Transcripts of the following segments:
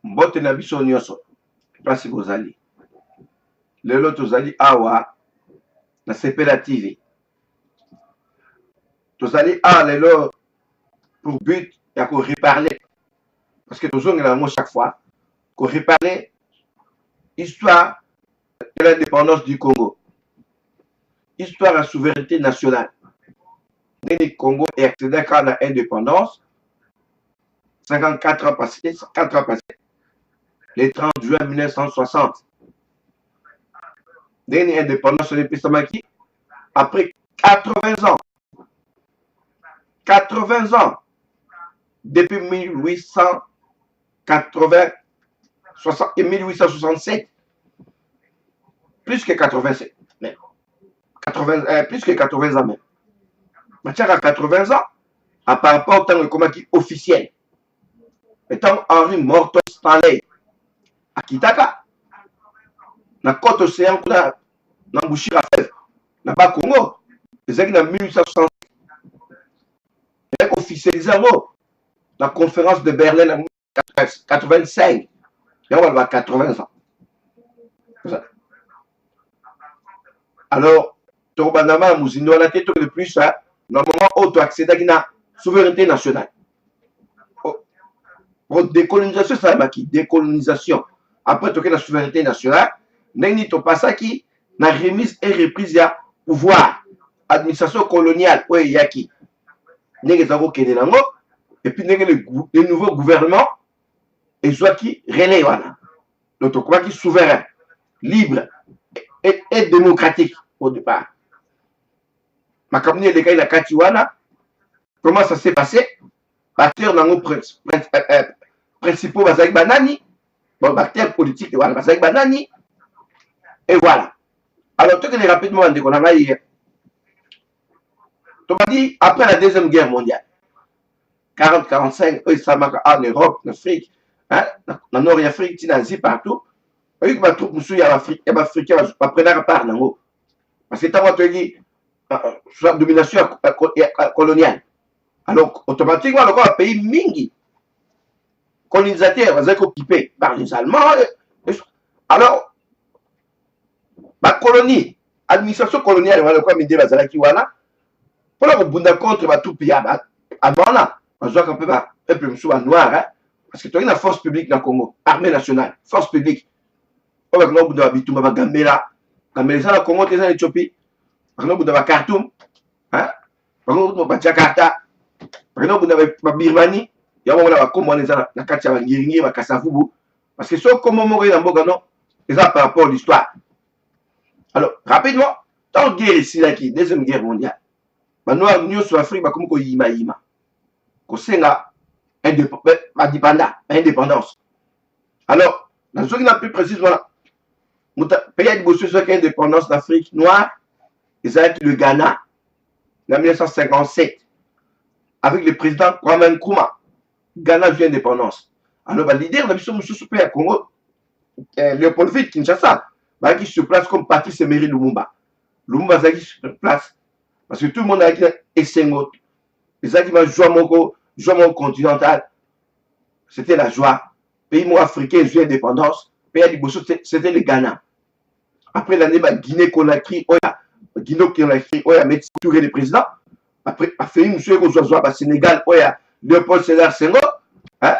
Mbote na biso nyonso place bozali. Lelo tozali awa na Sepela TV. Tozali awa lelo pour but ya ko reparler parce que tozongela yango chaque fois ko reparler histoire de l'indépendance du Congo. Histoire de souveraineté nationale. Le Congo est accédé à l'indépendance 54 ans passés, 4 ans passés, le 30 juin 1960. L'indépendance de l'Épistamaki après 80 ans. 80 ans depuis 1867. Plus que 87. Mais 80, plus que 80 ans même. Matière à 80 ans, à par rapport au temps qui officiel. Étant Henri Morton Stanley à Kitaka, na côte océan, na Bouchira Fèvre, na bas Congo, les gens en 1860. Officialisé la conférence de Berlin en 85. Et on va avoir 80 ans. Alors, Tobanama, Mouzino, on a été de plus, normalement, auto-accédé à la souveraineté nationale. Pour décolonisation, ça m'a dit décolonisation. Après, la souveraineté nationale, n'est pas ça qui n'a remise et reprise à pouvoir. Administration coloniale, oui, il y a qui. Et puis le nouveau gouvernement et soit qui relève notre quoi qui souverain, libre et démocratique au départ. Ma cabinet de la Katiwana, comment ça s'est passé? Bactère dans nos principaux Bazak Banani, bon bactère politique de Bazak Banani, et voilà. Alors tout est rapidement on a hier. Tu m'as dit après la Deuxième Guerre mondiale. 40-45, en Europe, en Afrique, hein, en Nord-Afrique, en Asie, partout. Il y a des troupes qui sont en Afrique, il y a des Africains qui prennent la part. Parce que tant que tu dis, sous la domination coloniale. Alors, automatiquement, le pays mingi, colonisateur, va être occupé par les Allemands. Alors, la colonie, administration coloniale, on va le quoi, mais la Zalaki, voilà. Pour la bunda contre, va tout payer avant là. On voit qu'un peu noir, hein? Parce que tu as une force publique dans le Congo, armée nationale, force publique. On va que nous avons Gambela, Gambela, le Congo, tu es en Éthiopie, nous avons Khartoum, hein? Nous avons Jakarta, nous avons Birmanie, nous avons comment les gens, la Katia, Ngiringi, Kassavubu, parce que ce comment mourir dans Bogano, c'est ça par rapport à l'histoire. Alors, rapidement, tant que guerre ici, la Deuxième Guerre mondiale, nous avons sur l'Afrique, comme Yima. Kosenga indépendance. Alors, dans ce qui n'a plus précisément, le pays de Bossou, indépendance d'Afrique noire, ils ont été le Ghana en 1957, avec le président Kwame Nkrumah. Ghana vient indépendance. Alors, le leader de la mission au Congo, Léopold Vite Kinshasa, qui se place comme Patrice Emery Lumumba. Lumumba qui se place, parce que tout le monde a dit Essengo. Les animaux jouent continental, c'était la joie. Pays africain, jouent indépendance. Pays de Bosso, c'était le Ghana. Après l'année, Guinée-Conakry, Guinée-Conakry, Touré le président. Après, a fait une chose au Sénégal, Léopold Sédar Senghor. Après,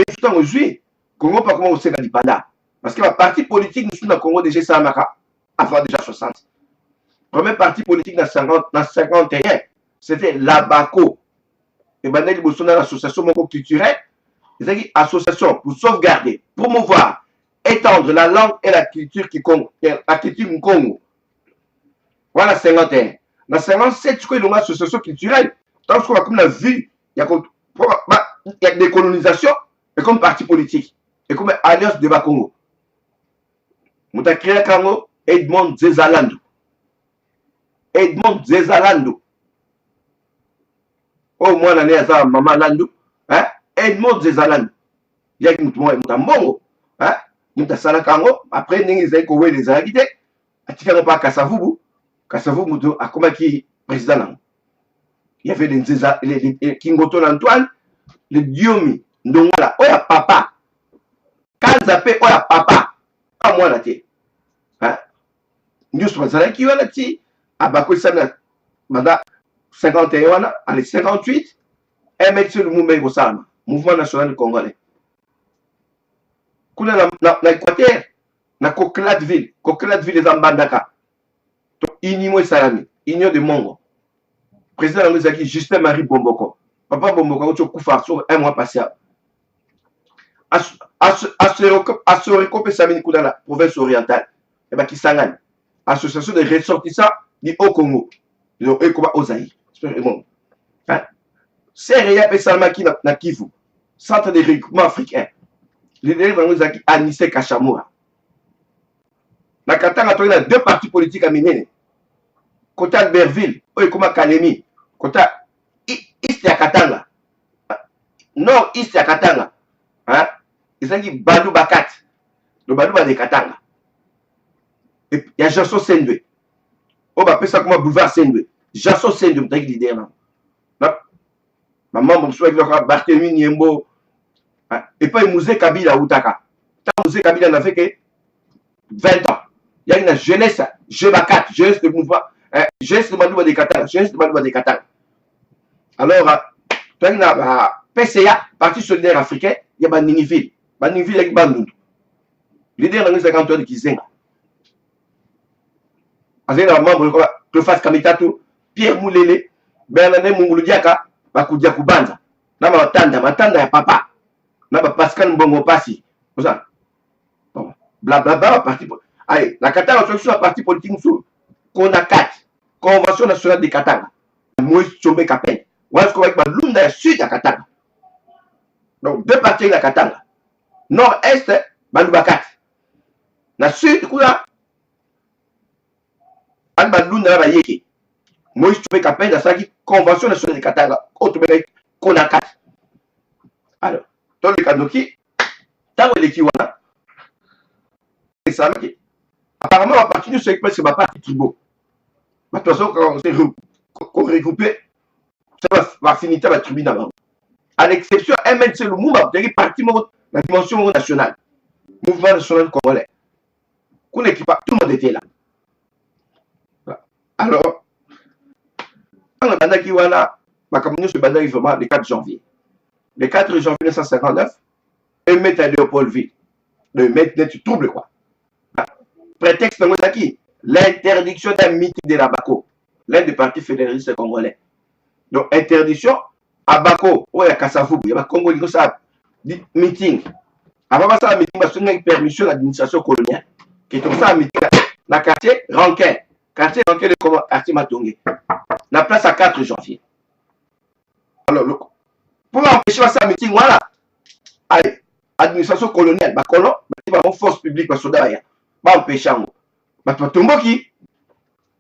tout le temps, on joue. Congo, pas comment on sait l'indépendance. Parce que la partie politique, nous sommes dans le Congo déjà, ça avant déjà 60. Premier parti politique dans 51. C'était l'ABACO. Et maintenant, ils sont dans l'association culturelle. Ils ont dit association pour sauvegarder, promouvoir, étendre la langue et la culture du Congo. Voilà 51. Dans 57, il y a une association culturelle. Tant qu'on a comme la vue, il y a des colonisations et comme parti politique. Et comme alliance de Bakongo. On a créé Congo Edmond Zezalando. Edmond Zezalando. Oh, moi, l'année à Maman Lando, hein? Edmond Zezalando. Il y a une mongo, hein? Une Salakango, après, il y a des Arabidés, à Tikano pas Kassavubu, Kassavubu, à comment qui président. Il y avait les Kingoton Antoine, le Diomi, ndongala oya papa kanza pe oya papa a mwana te nyonso bazalaki wana ti abakolisami banda 51 wana ale 58 MLC Lumumba ekosalama mouvement national congolais kuna na Équateur na Coqueladville eza mbandaka union esalami union de Mongo président yango ezalaki Justin Marie Bomboko papa Bomboko auti okufa sur un mois passé asorekopesami kuna na province orientale ebakisangani association de ressortissants du Haut-Congo ekoma ozaï CREA epesalamaki na Kivu centre de regroupement africain lideri bango ezalaki Anissé Kachamura na Katanga toki na deux partis politiques à minene côté Albertville oyo ekoma Kalemi côté east ya Katanga nord east ya Katanga ezalaki Badou Bakat le Badou Ba de Katanga ya Jason Sendwe oyo bapesa koma boulevard Sendwe Jason Sendwe motaki lider na mamambo mosusu akilaka Barthélemy Niembo epai Musée Kabila autaka ntango Musée Kabila n'avait que 20 ans yaki na jeunesse G4 jeunesse de mouvement jeunesse de Badou Ba de Katanga jeunesse de Badou Ba de Katanga alors toyaki na PCA parti solidaire africain ya Baniniville yaki Bandundu lider nango ezalaki Antoine Kizenga azali na membre Cleophas Kamitatu Pierre Moulele Bernardin Mungulu Diaka bakudia kubanza na matanda ya papa na Pascal Mbongo Pasi oza bon blablabla parti allez na Katanga sur la parti politique sur CONACAT convention nationale de Katanga Moïse Tchombe Kapel wala ko ba lunda ya sud ya Katanga donc deux parties na Katanga nord est Balubakat na sud kuna alba lunda na bayeki Moïse Tchombe Kapel asalaki convention nationale de Katanga otobeka CONACAT alors to le kadoki tango eleki wana esalaki apparemment bapartini sur presque baparti tribaux bato regrouper bafinité batribu na bango à l'exception MLC Lumumba boteki parti moko na dimension moko nationale mouvement national congolais kuna ekipa tout le monde était là alors ntango ebandaki wana makambo nyonso ebandaki vraiment le 4 janvier le 4 janvier 1959 émeute à Léopoldville le mettre net trouble quoi prétexte nango ezalaki l'interdiction d'un meeting de la Bako l'un des partis fédéralistes congolais donc interdiction à Bako oyo ya Kasavubu ya bakongo lingo sa meeting avant basala meeting basongaki permission na administration coloniale ke tokosala meeting na quartier Rankin de comment quartier Matonge na place à 4 janvier alors pour empêcher basala meeting wana allez administration coloniale bakolon bati force publique basoda baya baempêche yango bato batomboki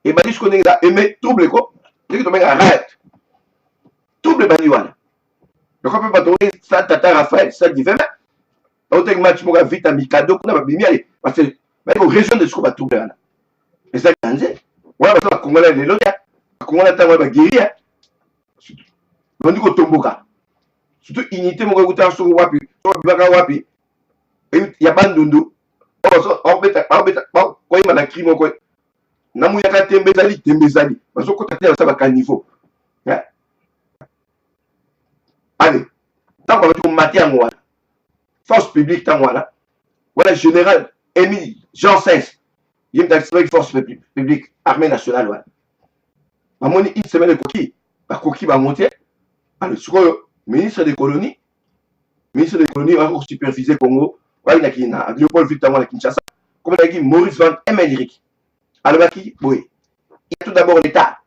ebandi siko ndenge eza eme trouble ko ndenge tobenga riot trouble bandi wana loko mpe bato sa tata Raphaël sa divin aoteki match moko ya vita mikado kuna babimi ale parce que baye korégion de siko batrouble wana ezalaki na nze wana baza bakongolais lelo te bakongolais ntango ya baguéria bandi kotomboka surtout unité moko ekutaka soko wapi soko bimaka wapi ya bandundu koyeba na cri moko namuyaka tembe ezali bazokota te basala bakaniveau allez ntango babati komate yango wana force publique ntango wana général Émile Jean Sens ye mtakisibaki force publique armée nationale wana bamoni une semaine bakoki bango te alors sikoyo ministre des colonies superviser Congo wainaki na Léopoldville ntango na Kinshasa comme on Maurice Van Emmerik alobaki boye il y a tout d'abord l'État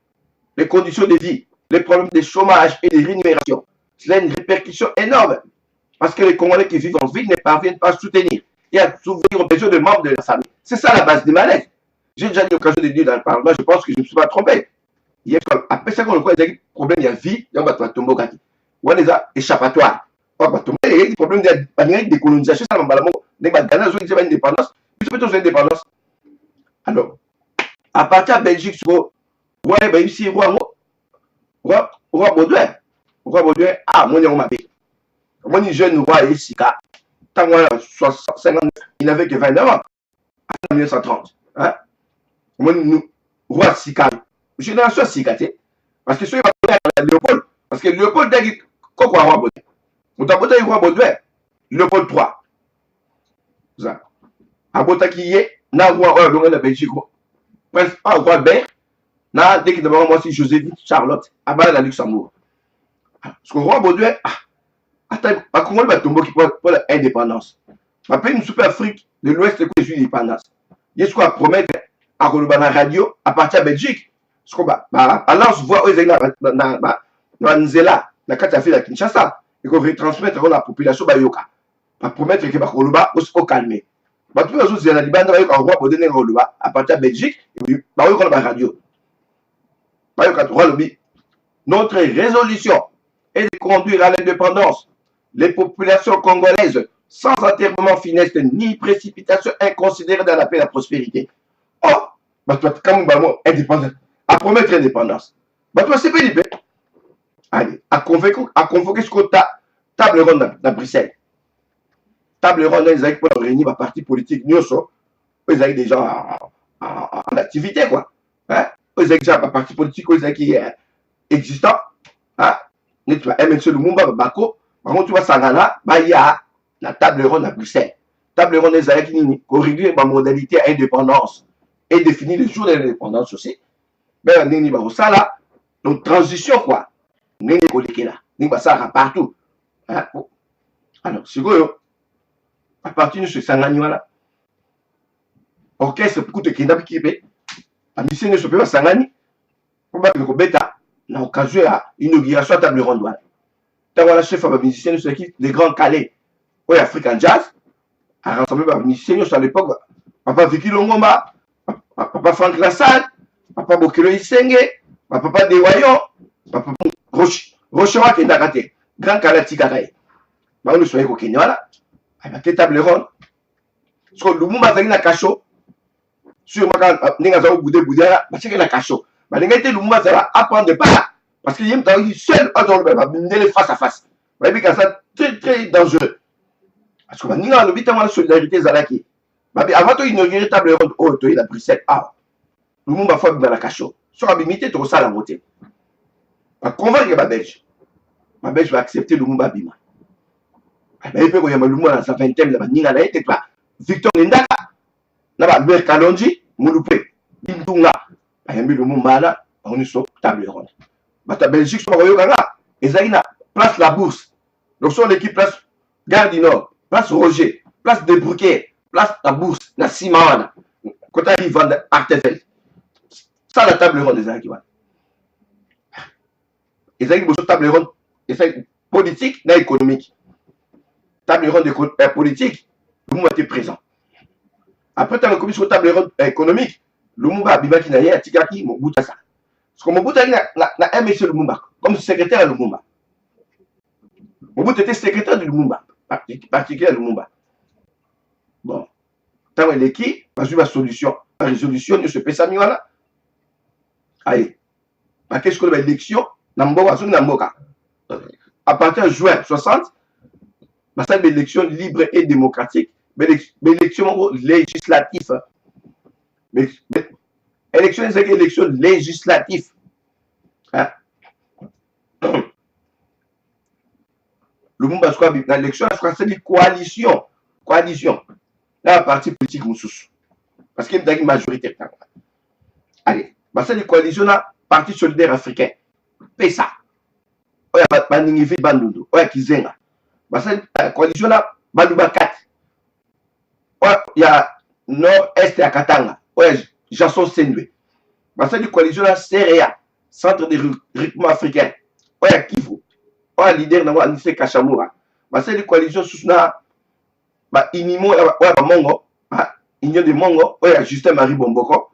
les conditions de vie les problèmes de chômage et de rémunération cela a une répercussion énorme parce que les Congolais qui vivent en ville ne parviennent pas à soutenir et à s'ouvrir aux besoins des membres de la famille. C'est ça la base du malaise. J'ai déjà eu l'occasion de dire dans le Parlement, je pense que je ne me suis pas trompé. Après ça, on a des problèmes de vie, il y a un tombokaki. On a des échappatoires. Il y a des problèmes de décolonisation, ça m'a dit que les indépendance, ils sont tous indépendance. Alors, à partir de Belgique, roi Baudouin, ah, mon nom m'a dit. Moi, ni jeune roi et Sika. Tant moi, 50, il n'avait que 29 ans. En 1930. Hein? Moi, nous, roi Sika. Génération Sika, parce que ceux qui ont Léopold. Parce que Léopold, quoi, roi Baudouin? On t'a voté roi Baudouin. Léopold III. Ça. A bota qui est, na roi, de Belgique. Presque pas roi Bert. Na, dès que d'abord, moi, c'est Joséphine Charlotte. À bas la Luxembourg. Parce que roi Baudouin, attends, à Congo, va tomber pour l'indépendance. Après une super Afrique de l'Ouest, que je suis l'indépendance. Il y a ce qu'on va promettre à la radio à partir de Belgique. Ce qu'on va, alors, on voit, dans Nzela, la carte a fait la Kinshasa, et qu'on va transmettre à la population, Bayoka. Va promettre que Bakoloba, au calmer. Bah, tous les autres, il y a des bandes pour donner Roloba à partir de Belgique, et puis, Bayoka, la radio. Bayoka, notre résolution est de conduire à l'indépendance les populations congolaises sans enterrement funeste ni précipitation inconsidérée dans la paix et la prospérité. Oh, bah toi, quand même, indépendance, à promettre l'indépendance. Bah toi, c'est PDP. Allez, à convoquer ce quota table ronde dans Bruxelles. Table ronde, ils ont pour réunir ma parti politique, nous sommes, ils ont déjà en activité, quoi. Hein? Ils ont déjà ma parti politique, ils ont qui est existant. Hein? MNC Lumumba, Bako. Par contre, tu vois, Sangana, il y a la table ronde à Bruxelles. Table ronde des Aïkini, corriger ma modalité à indépendance et définir le jour de l'indépendance aussi. Mais Nini Barossa là, donc transition quoi. Nini Koleke là, Nini Bassara partout. Alors, c'est quoi, à partir de ce Sangani là, orchestre pour que tu aies Kibé, la mission de ce pays Sangani, pour que tu aies na occasion à l'inauguration à table ronde. Tant que chef de musicien de l'équipe des Grands Calais, oui, African Jazz, a rassemblé par musiciens à l'époque, Papa Vicky Longomba, Papa Franck Lassade, Papa Bokelo Isenge, Papa Dewayon, Papa Rochewa Kendakate, Grand Calais Tikakaye. On ne soit au Kenya là, avec la table ronde. Parce que le monde a un cachot, sur ma n'engageant au bout de Bouddha, parce qu'il y a un cachot. Mais le monde a apprendre pas. Parce qu'il y a un seul face à face. Vous voyez que ça très très dangereux. Parce que nous avons la solidarité Zalaki. Avant de inaugurer table ronde au Toy la Bruxelles, le monde va faire dans la cachot. Sur la limité, tu ça la montée. Va convaincre ma Belge. Ma Belge va accepter le monde Bima. Il peut y avoir le monde dans sa vingtaine, il va être là. Victor Ndaka, Albert Kalonji, Mouloupé, Bindunga, il y a le monde là, on est sur table ronde. La Belgique, ils ont place la bourse. Donc, sur l'équipe place Gare du Nord, place Roger, place Debrouquet, place la bourse, la Simane, côté Van Artefel. Ça, la table ronde des Aguiwan. Ils ont une table ronde politique et économique. Table ronde politique, le monde était présent. Après, tu as une table ronde économique, le monde a bima qui n'a rien à Tikaki, mon bout à ça. Parce que mon bout a un monsieur Lumumba, comme secrétaire de Lumumba. Mon bout était secrétaire de Lumumba, particulier de Lumumba. Bon, tant l'équipe, pas eu la solution, la résolution de ce PSAMI là. Allez, qu'est-ce que l'élection, à partir de juin 60, c'est une élection libre et démocratique, mais l'élection législative. Élection, c'est une élection législative. Hein? Le monde a choisi l'élection, c'est une coalition. Coalition. Là, un parti politique, parce qu'il y a une majorité. Allez, c'est une coalition, là, Parti solidaire africain. PESA. Il y a Baningivi Bandundu. Il y a Kizenga. C'est une coalition, là, Baluba 4. Il y a Nord-Est et Katanga. Il y a Jason Sendwe. C'est une coalition, là, CEREA. Centre de rythme africain. Il y a Kivu. Il y a leader dans Anissé Kachamura. C'est une coalition sous la Inimo, il y a Mongo. Union de Mongo. Il y a Justin Marie Bomboko.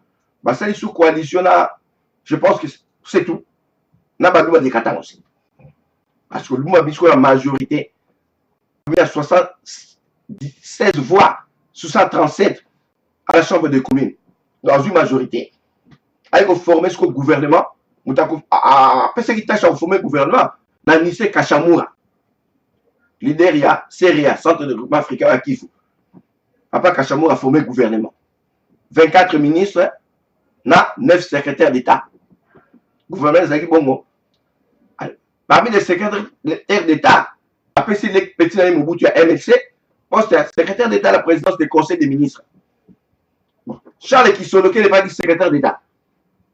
C'est une sous-coalition là. Je pense que c'est tout. N'a pas de Katanga aussi. Parce que le monde a la majorité. Il y a 76 voix, 637 à la Chambre des communes, dans une majorité. Avec former ce gouvernement, après ce qui tâche à former le gouvernement, Nanissé Kachamura. leader, il y a CERIA, Centre de Développement Africain à Kifu. Papa Kachamou a formé le gouvernement. 24 ministres, 9 secrétaires d'État. Gouvernement Zaki Bongo. Parmi les secrétaires d'État, après si les petits années Mobutu à MLC, poste secrétaire d'État à la présidence du Conseil des ministres. Bon. Charles Kisoloke n'est pas dit secrétaire d'État.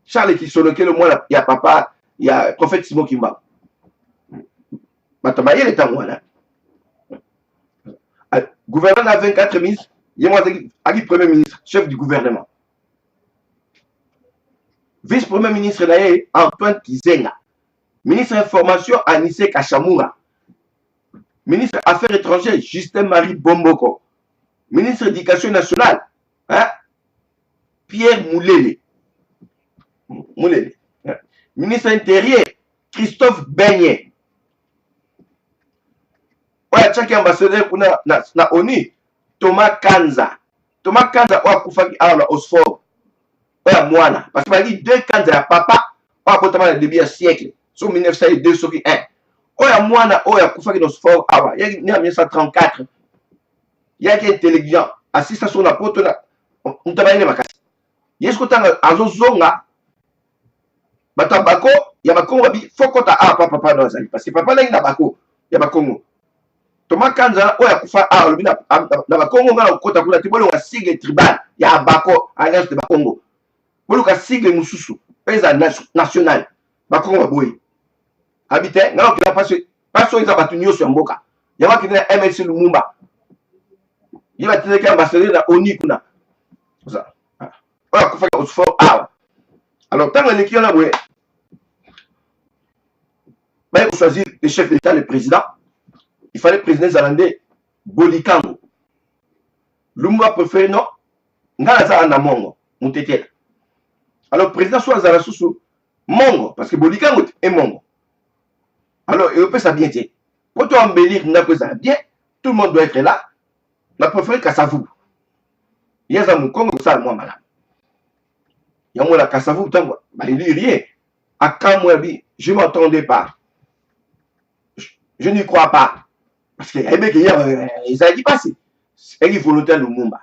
Charles Kisoloke, le moins, il y a papa, il y a le prophète Simon Kimba. Matamaye, l'État, moi, là. Gouvernement a 24 ministres, il y a le premier ministre, chef du gouvernement. Vice-premier ministre, Antoine Kizenga. Ministre de l'Information, Anissé Kachamura. Ministre des Affaires étrangères, Justin-Marie Bomboko. Ministre de l'Éducation nationale, hein? Pierre Moulele. Ministre de l'Intérieur, Christophe Beignet. Ouais, chaque ambassadeur na ONU, Thomas Kanza. Thomas Kanza, ouais, Koufaki, à Oxford. Ouais, Moana. Parce qu'il m'a dit deux Kanza, à papa, ouais, potentiellement, le début du siècle. Sur 1902, sur 1. Oya Moana, Oya Koufaki, dans Oxford, ah, il y a 1934. Il y a qui est intelligent. Assistant sur la pote, on t'a pas makasi. Yes, quand on a zonga, batabako, il y a Bakongo, faut qu'on t'a papa dans les parce que papa là, il y a Bako, il y a Bakongo. Thomas Kanza, Oya Koufa, na Bakongo, on a kota kula, tu vois, on a sigle tribal, il y a Bako, alliance de Bakongo. On a sigle Moussoussou, pays national, Bakongo, boy. Habité, non, qui n'a pas sur les abattus sur Mboka. Il y a qui n'a MLC Lumumba. Il va tenir qu'un ambassadeur à ONU. Ça. Voilà, qu'on fait au fort. Alors, tant que l'équipe là, il faut choisir le chef d'État, le président. Il fallait le président Zalandais Bolikango. Lumumba préféré, non? Ngala na Mongo, Moutétel. Alors, le président soit Zarasusu, Mongo, parce que Bolikango est Mongo. Alors, il peut ça bien dire. Pour toi embellir, bien, tout le monde doit être là. La préférée Kassavou. Il y a un Congo, ça, moi, madame. Il y a un Kassavou, il dit rien. À quand moi, je ne m'entendais pas. Je n'y crois pas. Parce que ils ont dit passer. C'est un volontaire de Lumumba.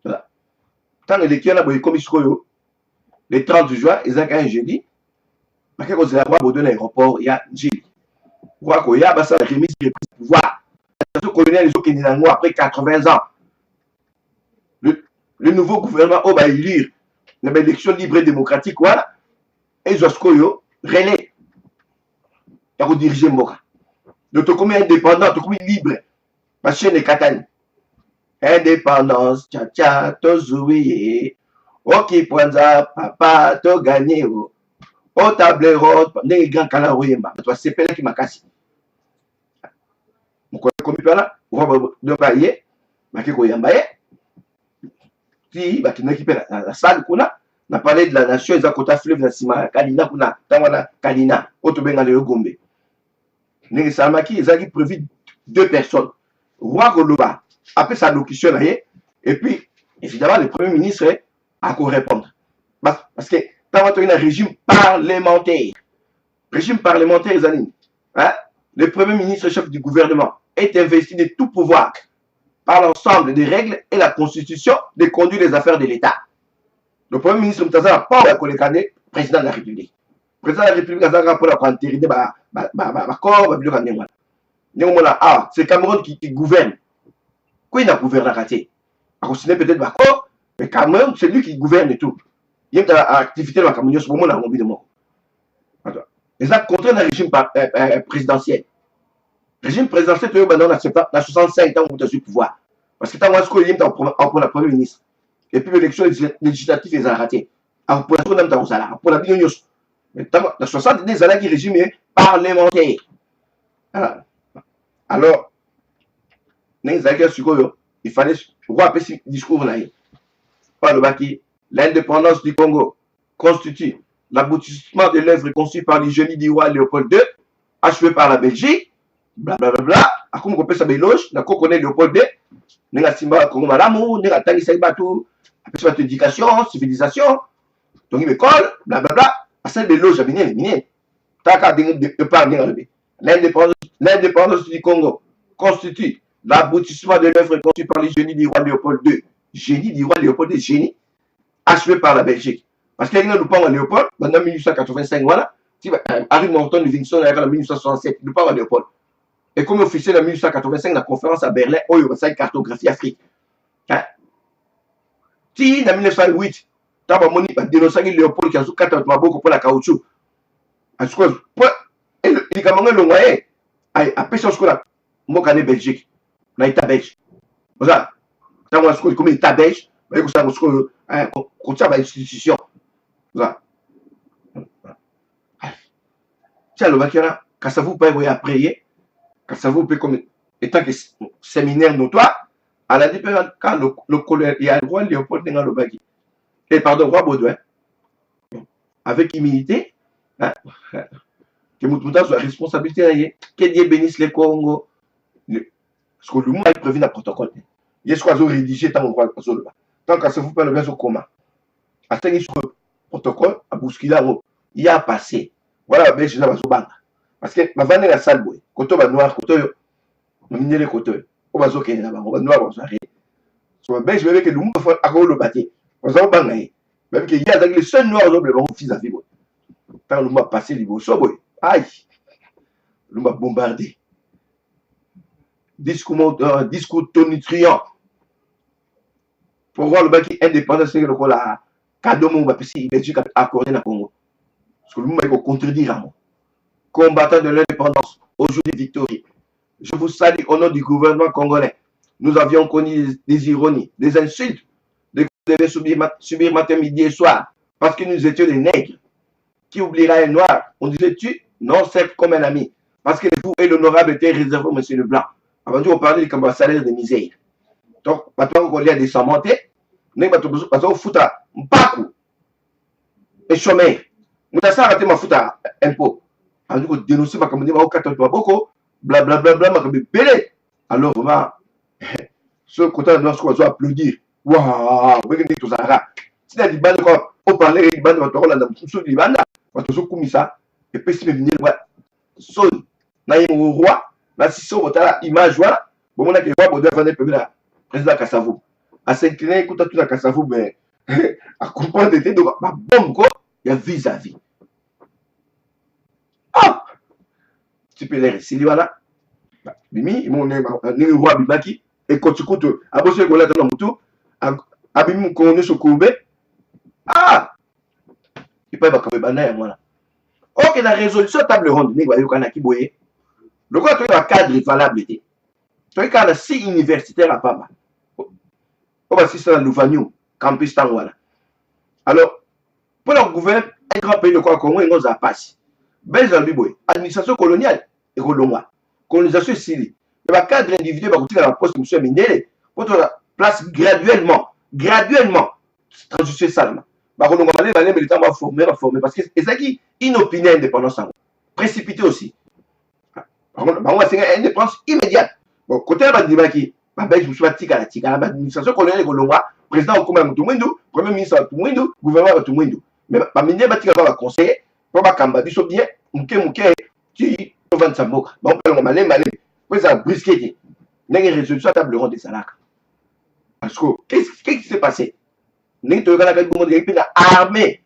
Voilà. Tant que les qui ont comme le 30 juin, ils ont un jeudi. Parce que quand ils ont à l'aéroport, il y a Gilles. Je crois qu'il y a la remise de pouvoir. Le colonel après 80 ans. Le nouveau gouvernement va élire une élection libre et démocratique. Voilà. Et Zoskoyo, relais. Il va diriger Mboka. Donc, tu es indépendant, tu es libre. Parce que c'est Katani. Indépendance, tcha tcha, tozoui. Ok, Pwanza, papa, to gagné. O tablero, les grands calaroyemba. Tu c'est Pele qui m'a cassé. Comme il là, on va de payer, mais qui est yambaye. Si, bah, qui n'a pas la salle, qu'on a parlé de la nation, ils ont côté fleuve, la Sima, Kalina, qu'on a, Tawana, Kalina, Otobenga, le Gombe. N'est-ce pas, ils ont prévu 2 personnes. Roi Goloba, après sa locution, et puis, évidemment, le Premier ministre a qu'à répondre. Parce que, Tawana, il y a un régime parlementaire. Régime parlementaire, les amis. Hein? Le Premier ministre, chef du gouvernement, est investi de tout pouvoir par l'ensemble des règles et la constitution de conduire les affaires de l'État. Le Premier ministre Moutaza n'a pas le président de la République. Le président de la République a un rapport à l'intérieur c'est Cameroun qui gouverne. Quoi il a gouverné à Kati? À continuer peut-être d'accord, mais Cameroun, c'est lui qui gouverne et tout. Il y a une activité dans la Cameroun, ce moment là, on vit de mort. Ils ont contre le régime présidentiel. Le régime présidentiel, tu as 65 ans où tu as eu le pouvoir. Parce que tu as un premier ministre. Et puis l'élection législative, ils ont raté. Alors, pour la même temps, pour la binogne. Mais dans 70 ans, qui régime est parlementaire. Alors, il fallait voir un ce discours là. Par le baki, l'indépendance du Congo constitue l'aboutissement de l'œuvre conçue par le génie du roi Léopold II, achevé par la Belgique, blablabla, à comme on peut savoir l'éloge, n'a qu'on connaît Léopold II, n'a simba Congo malamu, n'a tangi saibatu, après cette éducation, civilisation, donc il m'école, blablabla, à celle de l'éloge à venir, taka de parler l'indépendance du Congo constitue l'aboutissement de l'œuvre conçue par les génies du roi Léopold II. Génie du roi Léopold II, génie achevé par la Belgique. Parce qu'il y a un pas en Léopold, en 1885, voilà. Harry Morton Livingston en 1967, nous parlons de Léopold. Et comme officiel en 1885, la conférence à Berlin, où il y a une cartographie Afrique. Si en 1908, tu as dénoncé Léopold qui a 4 maboko pour la caoutchouc. Il y a un moyen à pêcher ce qu'on a. Moi, je suis Belgique. Je suis belge. Vous savez, je suis comme état belge, mais je suis une institution. Vous savez. Tiens, le Bakira, quand ça vous peut à prier, quand ça vous peut comme étant que séminaire notoire, à la différence, quand il y a le roi Léopold dans le Baki, et pardon, roi Baudouin, avec humilité, hein, que Moutouta soit responsabilité, que Dieu bénisse le Congo. Parce que le monde est prévu dans le protocole. Il y a ce qu'on a rédigé tant qu'on va. Tant que ça vous peut le faire au coma. À ce que protocole, à bousculer, il y a passé. Voilà, ben je vais banga. Parce que ma vanne est la salle, quand on va noir, quand on va miner les côtés, on va zoker là-bas, on va noir, on va s'arrêter. Sur ben je vais que le monde faut avoir le bâti. On va banga. Même qu'il y a les seuls noirs, les bons fils à vivre. Quand le monde a passé, les beaux soins, aïe, le monde a bombardé. Discours tonitruant. Pour voir le bâti indépendant, c'est le quoi là, cadeau mon bâti, Belgique a accordé dans le Congo. Parce que le monde va contredire à moi. Combattant de l'indépendance, aujourd'hui victorieux. Je vous salue au nom du gouvernement congolais. Nous avions connu des ironies, des insultes, des coups que nous devions subir matin, midi et soir, parce que nous étions des nègres. Qui oubliera un noir? On disait tu? Non, c'est comme un ami. Parce que vous et l'honorable étaient réservés au monsieur Leblanc. Avant tout, on parlait de salaire de misère. Donc, maintenant qu'on y a des sammontés, nous avons foutu un paco et chômeur. Nous avons arrêté ma foutu un peu. Alors, nous avons dénoncé ma communauté, beaucoup, blablabla, ma communauté, belé. Alors, vraiment, ce côté, nous avons applaudir. Waouh, vous voyez tout ça. Si vous avez dit, on parlait de bande, on a dit, bande, on a dit, ça, et puis si vous venez, sol, na un roi, na si on a image, voilà, bon, on a que le roi Baudouin venait le président Kassavou. À s'incliner, écoute tout à Kassavou, mais à comprendre, donc, ma bombe, quoi, il y a vis-à-vis. Ah! Tu peux les réciter, voilà. Mimi, mon roi Bibaki, et quand tu écoutes, à bosser le golette dans le moutou, à Bimou, qu'on est sur Koubé, ah! Il peut y avoir comme un voilà. Ok, la résolution table ronde, il y a un qui boye. Le quoi, tu as un cadre valable. Tu as un cadre 6 universitaires à Pama. On va c'est ça, Louvagnou, campus Tangwala. Alors, pour le gouvernement, un grand pays de quoi Congo, il nous a passé. Belgique, administration coloniale, et Rolonga. Colonisation civile. Le cadre individuel va continuer à la poste de M. Mindele pour te la place graduellement. Transition seulement. Rolonga va aller, mais le temps va former. Parce que c'est ça qui une opinion indépendance. Précipité aussi. On va faire une indépendance immédiate. Bon, côté de Bandibaki, je me suis dit que l'administration coloniale de Rolonga, président au Kouma Moutoumindou, premier ministre Moutoumindou, gouvernement Moutoumindou. Mais ma mine va conseiller pour ma cambadi so bien, mouké, qui vend sa boca. Bon, on va malé, puis ça brisqué. N'est pas résolution à table ronde des salaks. Parce que, qu'est-ce qui s'est passé? N'est pas la armée.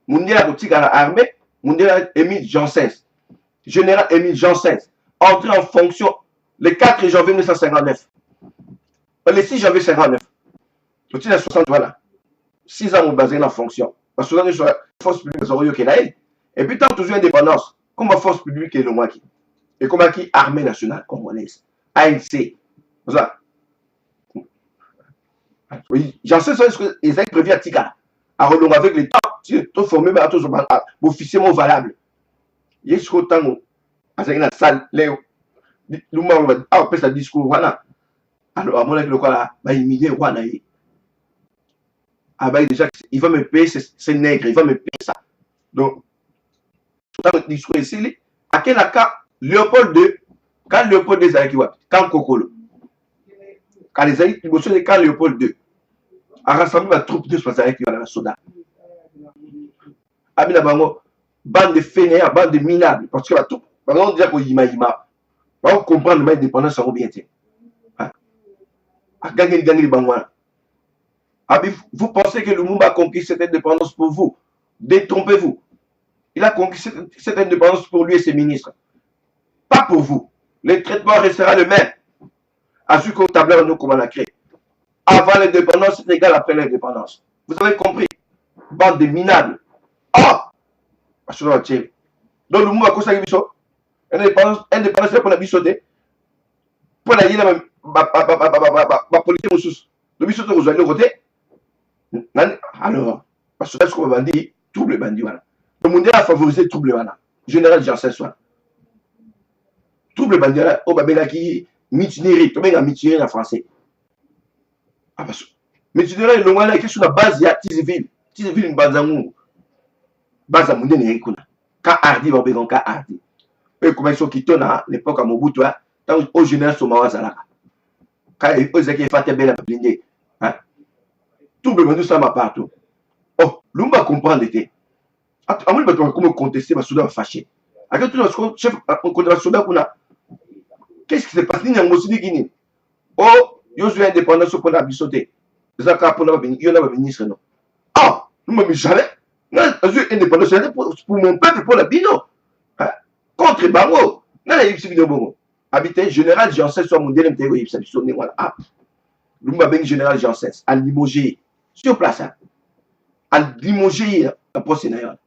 Mondial boutique à l'armée, Mondial Émile Janssens. Général Émile Janssens, entré en fonction le 4 janvier 1959. Le 6 janvier 1959. Le 60, voilà. 6 ans, on basé en fonction. Parce que sur la force publique, et puis, tant toujours indépendance, comme la force publique et le Maki. Et comme qui armée nationale congolaise. ANC. Ça. Oui, j'en sais ce que les aigles prévus à Tika. À Rolong avec les temps, si tu formé à tous officiellement valable. Il y a ce temps, à la salle, Léo. Nous m'avons appelé ce discours, voilà. Alors, à mon avis, le quoi là, il m'y est, voilà. Ah ben déjà, il va me payer, c'est nègre, il va me payer ça. Donc, dans le discours ici, à quel cas, Léopold II, quand Léopold II est quand Kokolo, quand les aïe, quand Léopold II a rassemblé la troupe de Soisarek qui va dans la soda. Abina Bango, bande de fainéants, bande de minables, parce que la troupe, on dirait qu'il y a va comprendre l'indépendance en bien. Gagner Bangwana. Vous pensez que Lumumba a conquis cette indépendance pour vous? Détrompez-vous. Il a conquis cette indépendance pour lui et ses ministres. Pas pour vous. Le traitement restera le même. À ce qu'au tableur, nous, comment on a créé. Avant l'indépendance, c'est égal après l'indépendance. Vous avez compris? Bande de minables. Ah! Donc, Lumumba a conquis biso. Indépendance, c'est pour la bisoter. Pour la yéna, ma politique, le bisoter, vous allez au côté. Alors, parce que ce qu'on va dire, trouble bandit. Voilà. Le monde a favorisé trouble. Voilà. Général Janssen soit. Trouble bandit. Au Babela qui mutinerie. Tu mets un mutinerie en français. Ah, parce que mutinerie, le monde est sur la base, il y a Tiziville. Tiziville, une base à nous. Base à monde, n'est pas quand Hardy va bien, quand Hardy. Et comment ils sont quittés à l'époque à Mobutu, tant au général Somawa Zalaka. Quand ils ont fait belle à blindé. Trouble bandit, ça m'a partout. Oh, Lumba comprend l'été. À moi, comment contester ma soudain fâché. À quel tour, chef, contre la soudain qu'on a. Qu'est-ce qui se passe? Il y a un mot Guinée. Oh, je suis indépendant sur la bisoté. Les accords pour la ministre, non. Ah, nous m'avons jamais. Non, je suis indépendant pour mon peuple, pour la bino. Contre Bango. Non, il y a une bongo. Habité général Janssen soit mon délai, il y a voilà. Ah, nous m'avons général Janssen à limogé. Sur place, à limogé à poste national.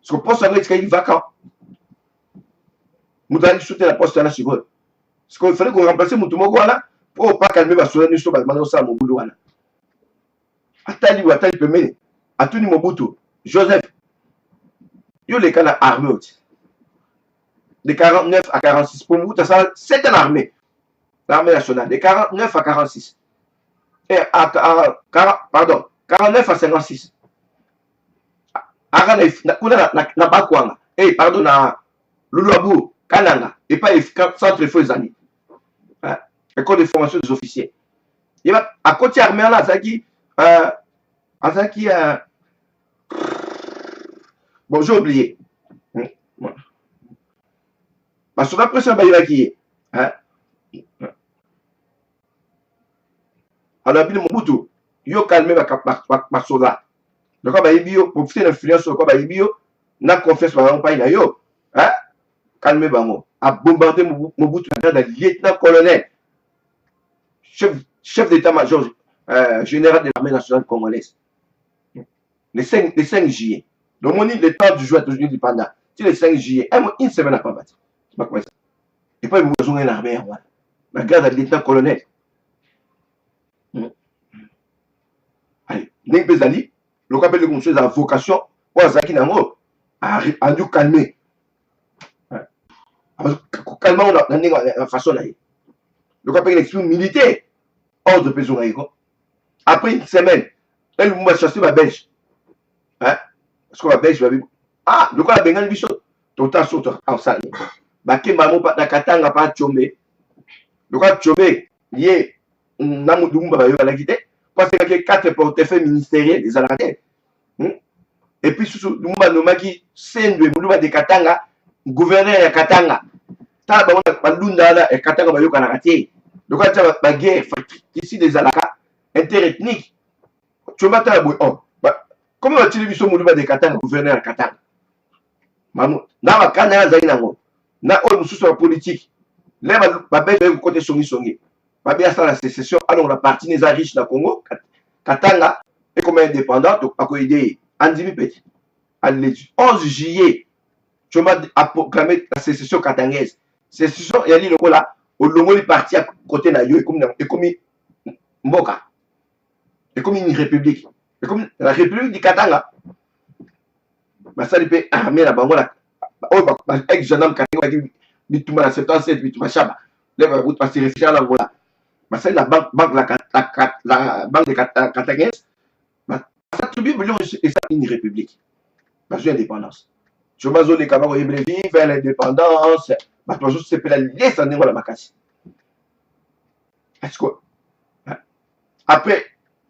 Parce que poste national est vacant. Nous allons soutenir la poste nationale sur eux. Parce qu'il fallait qu'on remplace Moutomogo là pour ne pas calmer la souveraineté sur le mandant ça mon boulot là. Attali ou Attali peut mener. Atuni Mobutu, Joseph. Yo les cas armés de 49 à 46 pour Mobutu ça c'est une armée. L'armée nationale de 49 à 46. Et pardon, 49 à 56. Na Bakwanga. Eh pardon na Luluabu. Kananga, et pas centre feu amis. École de formation des officiers. Il va à côté armé là, Azaki, bon, j'ai oublié. Parce que après ça, il va qui est. Alors, il Mobutu, il a calmé ma soldat. Donc, il a profité de l'influence sur le bio, n'a confiance par exemple pas il a yo. Calmez Bango, a bombardé Mobutu d'un lieutenant-colonel, chef d'état-major général de l'armée nationale congolaise. Le 5 juillet. Donc, on dit le temps du jour à toujours indépendant. C'est le 5 juillet. Une semaine n'a pas battu. Et puis, ils ont une armée. La garde de lieutenant-colonel. Allez, Ning Bezali, le rappel de monsieur a vocation pour Azaki Nango, à nous calmer. Calmement, on a une façon là. Le rappel d'expression militaire, hors de prison. Après une semaine, elle m'a chassé ma belge. Parce que ma belge va vivre. Ah, le quoi la bengal bicho. Ton temps saute en salle. Baké maman pas nakatanga pas chombe. Le quoi chombe, lié, namu dumba ba yo la quitté. Parce qu'il y a 4 portefeuilles ministériels des Alacais. Et puis, sous Lumba Nomaki, Sendwe, Moulouba de Katanga, gouverneur de Katanga. Taba Lunda et Katanga Bayoka Nakati. Le quoi, tu as la guerre ici des Alaka, interethnique. Tu vas t'aboyer. Comment vas-tu vu son Moulouba de Katanga, gouverneur de Katanga? Mamou, n'a pas Zainango. N'a pas de politique. Là, ma belle côté songi. Ma bien ça la sécession, alors la partie des riches dans le Congo, Katanga est comme indépendant, donc à quoi aider Andimi Petit. Le 11 juillet, je m'ai proclamé la sécession katangaise. Sécession, il y a le là, au Longo est parti à côté de et comme Mboka. Et comme une république. Et comme la république du Katanga. Ma salle peut armer la bangola. Avec Janam Katanga, Bituma 77, Bituma Chaba. Là, va vous passer réfugié à l'Angola. C'est la banque de Katangès. Ça c'est une république. C'est une indépendance. Je me dis que vers l'indépendance, c'est la laisse en la macassi. Après,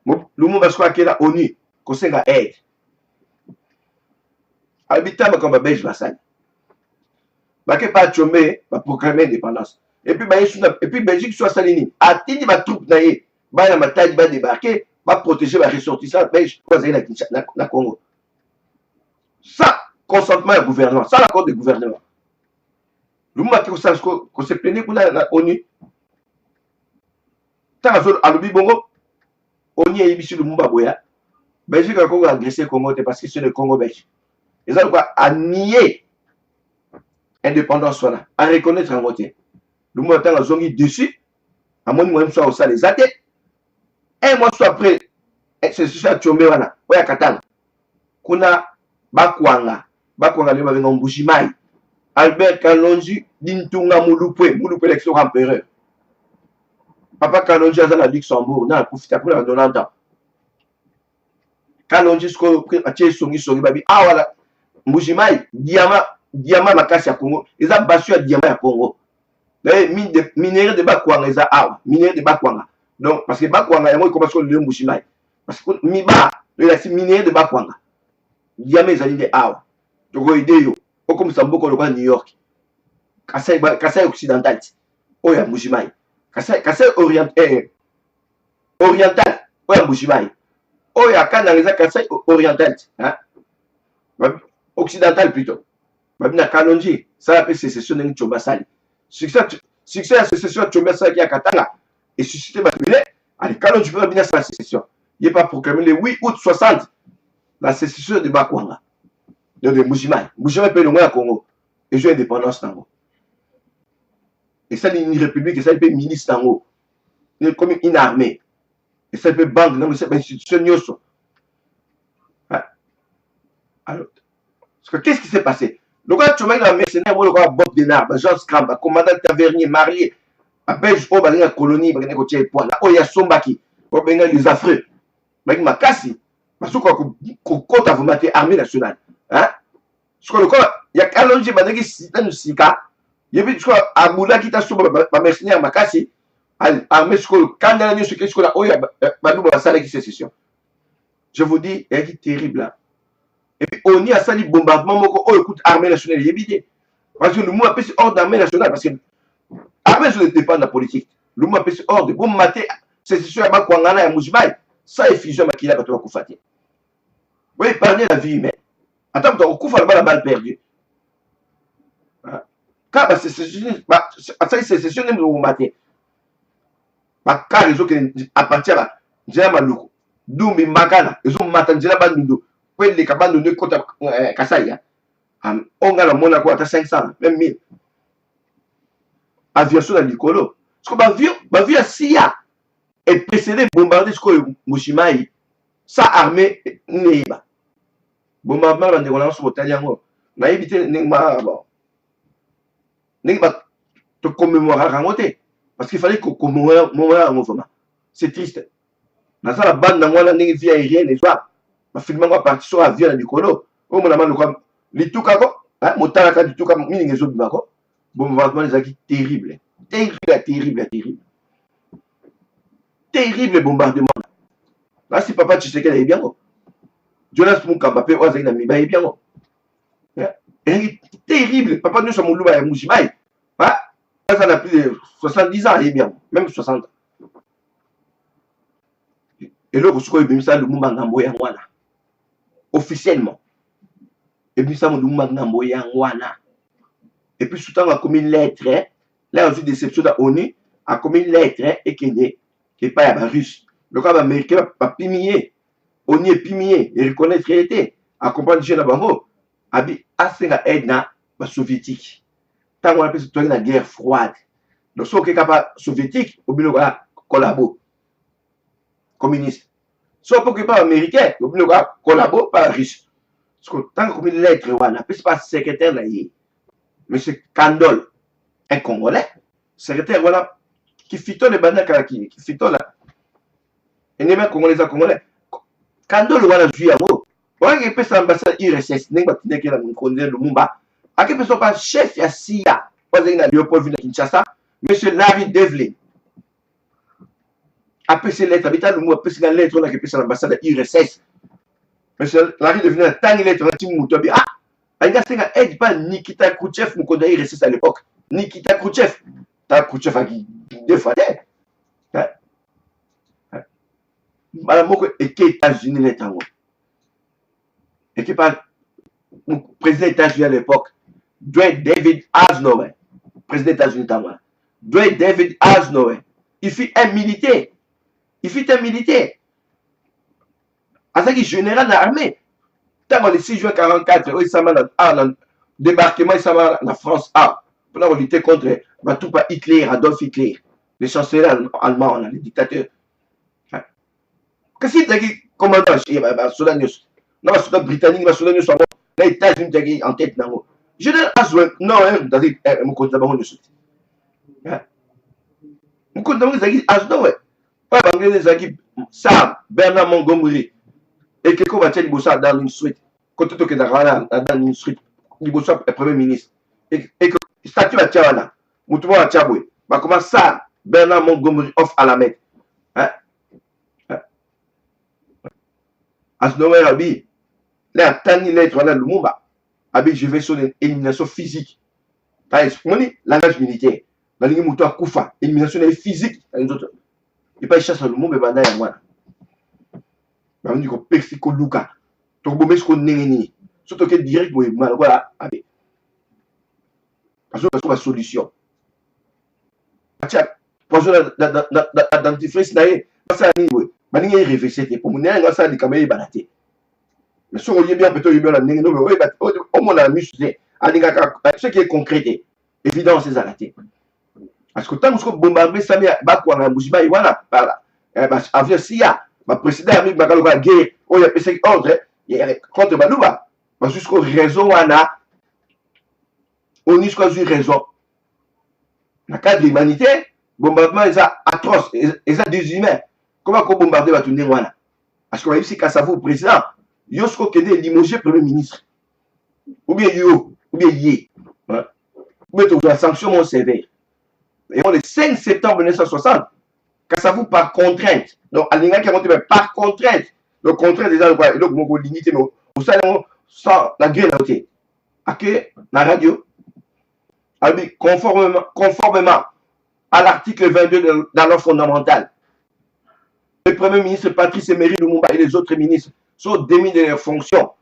le monde va se croire qu'il a ONU, qu'on s'est aide. Habitant comme belge vassal. bake pas chomé ba proclamer indépendance et puis Belgique soit salini atindi ba troupe na ye ba na matadi ba débarquer ba protéger ba ressortissants belge quoi na Congo ça consentement du gouvernement ça l'accord du gouvernement Lumumba qui ko se plaigner pour la ONU tant azol alobi bongo ONU yebisi Lumumba boya Belgique a Congo agressé Congo parce que c'est le Congo belge ils ont quoi à nier indépendance voilà à reconnaître en côté Lumumba tant azongi dessus à mon moi soit au ça les athées un mois soit après c'est ça chombe wana oya katanga kuna bakwanga le bavenga Mbujimayi Albert Kalonji Dintunga Mulupwe l'élection empereur papa Kalonji aza na Luxembourg na profita pour la 90 ans Kalonji sko atie songi babi wala Mbujimayi diamant makasi ya Congo eza basu ya diamant ya Congo minerai de bakwanga eza minerai de bakwanga donc parce que bakwanga yango commence le Mbujimayi parce que miba le minerai de bakwanga diamant ezali nde awa tokoyede yo okomisa mboko lokola New York Kasai occidental oya Mbujimayi Kasai oriental oya Mbujimayi oya kana eza Kasai oriental occidental plutôt babina Kalonji ça peut sécession ndenge Tshomba sali succès ya sécession Tshomba sali ya Katanga et suscité basile allez Kalonji peut bien sa sécession il est pas proclamé le 8 août 60 la sécession de Bakwanga de Mbujimayi peut le Congo et jouer indépendance tango et ça une république et ça peut ministre tango comme une armée et ça peut banque non mais c'est institution nyoso alors qu'est-ce qui s'est passé le gars tu m'as dit mercenaire moi le gars Bob Denard Jean Scramba commandant Tavernier marié à Belge au la colonie bagné ko tie point là o ya sombaki o benga les affreux baki makasi basuka ko kota vous mater armée nationale ce que le corps il y a Kalonji banaki sita sika yebi tu vois abula kita soba ba mercenaire makasi armée ce que kanda ni ce que la oya badu ba sala qui sécession je vous dis il est terrible là et puis on y a sali bombardement moko oh écoute armée nationale yebité parce que le mot appelle ordre d'armée nationale parce que armée ne dépend de la politique le mot appelle ordre bon maté sécession ya bakwangana ya Mbujimayi ça effusion makila bato bakufati oui épargner la vie humaine attends tu okufa la balle perdue quand ba sécession ne mo maté ba car ils ont à partir là njela maluko dumbi makana ils ont mata njela bandundo les cabanes de côté Kasai on a la mona quoi à 500 même 1000 aviation dans l'icolo parce que bavion à Sia et précédé bombarder ce que Mbujimayi sa armée neba bombardement bande on a sur italien na éviter n'engma bon n'engba te commémorer rangoté parce qu'il fallait qu'on commémore un mouvement c'est triste na ça la bande na ngwana n'engi vie aérienne et soit bafilma ngo parti sur avion na likolo o mona mano comme lituka ko motala ka lituka mingi ezo bimako bombardement ezaki terrible bombardement là si papa Tshisekedi est bien ko Jonas Mukamba pe ozaki na miba est bien ko terrible papa nous sommes Muluba ya Mbujimayi ça n'a plus de 70 ans est bien même 60 et là vous avez mis ça le Lumumba ngambo ya ngwana officiellement et puis ça mon Lumumba ngambo ya ngwana et puis tout le temps a commis une lettre là aussi déception de ONU a commis une lettre et qui est pas à russe le cas américain pas pimier ONU est pimier et reconnaître réalité à comprendre jeune bango abi asenga aide na ba soviétique tant on appelle ça la guerre froide donc ce qui est capable soviétique au bilo collabo communiste soit pour que pas américain au bilo collabo pas russe parce que tant que comme une lettre wana puis pas secrétaire là monsieur Kandol un congolais secrétaire voilà qui fito le bandaka qui fito là et même congolais Kandol wana jui yango wana qui peut s'ambassade URSS n'est pas tine que la connaît Lumumba à qui peut pas chef ya CIA pas na Léopold Villa Kinshasa monsieur Larry Devlin après ces lettres habitat Lumumba après ces lettres on a qui peut l'ambassade URSS monsieur Larry Devlin tant il est un petit moutobi Aïga Senga aide pas Nikita Khrouchtchev, nous connaissons resté à l'époque. Nikita Khrouchtchev. T'as Khrouchtchev à qui défendait. Madame Moko, et qui États-Unis les tango. Et qui parle, le président des États-Unis à l'époque, Dwight David Eisenhower, président des États-Unis tango. Dwight David Eisenhower. Il fut un militaire. Il fut un militaire. Azaki général de l'armée. Tant le 6 juin 1944, il s'est mis débarquement, il s'est mis en France pour lutter contre Hitler, Adolf Hitler, le chancelier allemand, le dictateur. Qu'est-ce que tu commandant soldat britannique, soldat les États-Unis en tête. Général Eisenhower, non, mon compte d'abord de sauter. Mon compte d'abord de Eisenhower. Pas d'anglais, Sam, Bernard Montgomery. Et que va t-il dans une suite? Quand tu es dans une suite, il y a le premier ministre. Et que statut à Tiawana, Moutouba à Tiaboué, va commencer ça, Bernard Montgomery off à la mettre. Eisenhower Abi, là, Tani lettre dans Lumumba, Abi, je vais sur l'élimination physique. T'as expliqué langage militaire. Dans les moutons à Koufa, élimination physique. Il n'y a pas de chasse à Lumumba, mais il y a moi. Je dis que Mexico Luka, donc bon Mexico Nengeni, surtout que direct voilà, parce que c'est la solution. Tiens, pour le dentifrice naïe, ça ni oui, mais ni réfléchir pour mon nez, ça dit quand même balaté. Mais si on y est bien peut-être bien la nengeni, mais oui, au moins la musée, ce qui est concret, évident c'est zalaté. Parce que tant que bombarder ça met bas quoi na Moujiba voilà, voilà. Avec SIA ma président ami bakaloka guerre oyo apesaki ordre contre baluba jusqu'au raison wana on jusqu'à une raison na cadre de l'humanité bombardement est atroce est déshumain comment qu'on bombarder batu ndenge wana parce que va ici Kassavou président yosko kende limogé premier ministre ou bien yé ou bien la sanction mon sévère et le 5 septembre 1960 Kassavou par contrainte. Donc, à l'ingénieur qui a monté par contrainte. Le contrainte déjà, donc, mon limité, mais au salon, sans la grille à côté. À que la radio, conformément à l'article 22 de la loi fondamentale, le Premier ministre Patrice Emery Lumumba et les autres ministres sont démis de leurs fonctions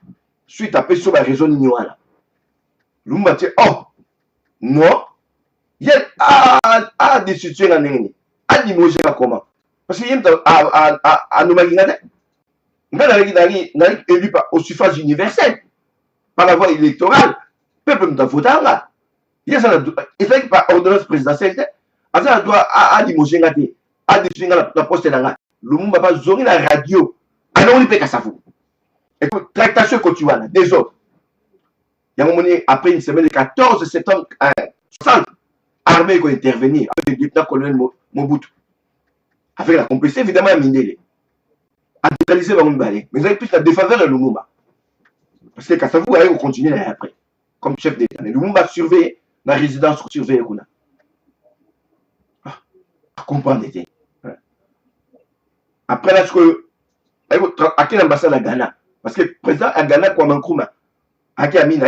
suite à Pesso la raison ignorante. Lumumba dit, oh, non, il y a des situations en Néni. Comment? Parce qu'il y a nous élu au suffrage universel, par la voie électorale, peuple nous a voté là. Il y a par ordonnance présidentielle, il doit à limoger à détruire la poste là. Le monde va pas zoner la radio. Alors on y peut qu'à ça vous. Et tractation continue des autres. Il y a un moment après une semaine, le 14 septembre 60, l'armée va intervenir avec le lieutenant-colonel Mobutu. Avec la complicité, évidemment, à Mindele. À neutraliser le Balé. Mais vous avez plus la défaveur de Lumumba. Parce que Kassavou va continuer après, comme chef d'État. Lumumba surveille la résidence surveillée. À comprendre. Après, là, à quelle ambassade à Ghana? Parce que le président à Ghana, Kwame Nkrumah, à qui a mis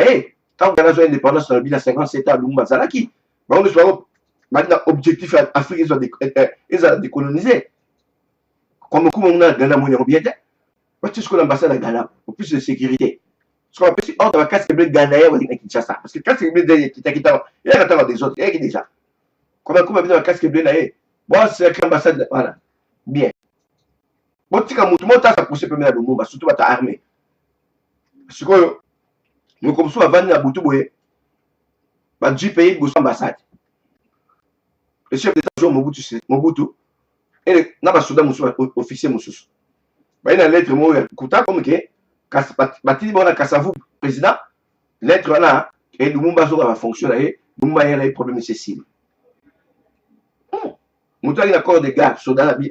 quand Ghana a indépendance dans le 1957 à Lumumba Zalaki, on soit maintenant objectif Afrique ils ont décolonisé. Comme on a Ghana mon bien, parce que l'ambassade à Ghana pour plus de sécurité. Ce qu'on appelle ordre de casque bleu Ghana ou Kinshasa parce que casque bleu il y a des autres, il y a déjà. Comme on a besoin casque bleu là, bon c'est l'ambassade voilà. Bien. Bon tu comme tout le monde ça poussé premier à Lumumba surtout ta armée. Parce que nous comme ça avant na Butu boye. Ba JPI go ambassade. Le chef d'État Mobutu et n'a pas soudain officier Moussous. Il y a une lettre Kouta comme que Batili Bona Kassavou président lettre là et Lumumba va fonctionner Lumumba il a un problème cécile. Mouta il accord de garde soudain la bi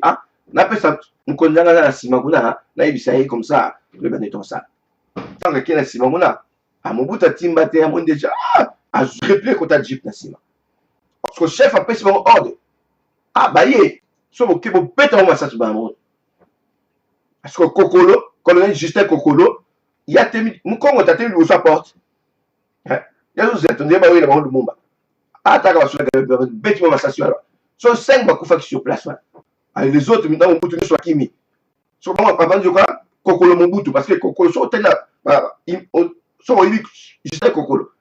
n'a pas ça on connaît la Simaguna na ibisaye comme ça le baneton ça. Tant que la Simaguna à Mobutu Timbate à mon déjà à répliquer contre Jeep na Sima. Parce que le chef a pris son ordre. Bah, sauf que vous pète en massage dans le monde. Parce que Kokolo, colonel Justin Kokolo, il a tenu, mon Congo t'a tenu sa porte. yazo zeto ndeba wele ba Lumumba ataka basula beti ma station alors so 5 bakufa qui sur place les autres maintenant Mobutu ne soit kimi so ba papa njoka kokolo Mobutu parce que kokolo so tena so il juste kokolo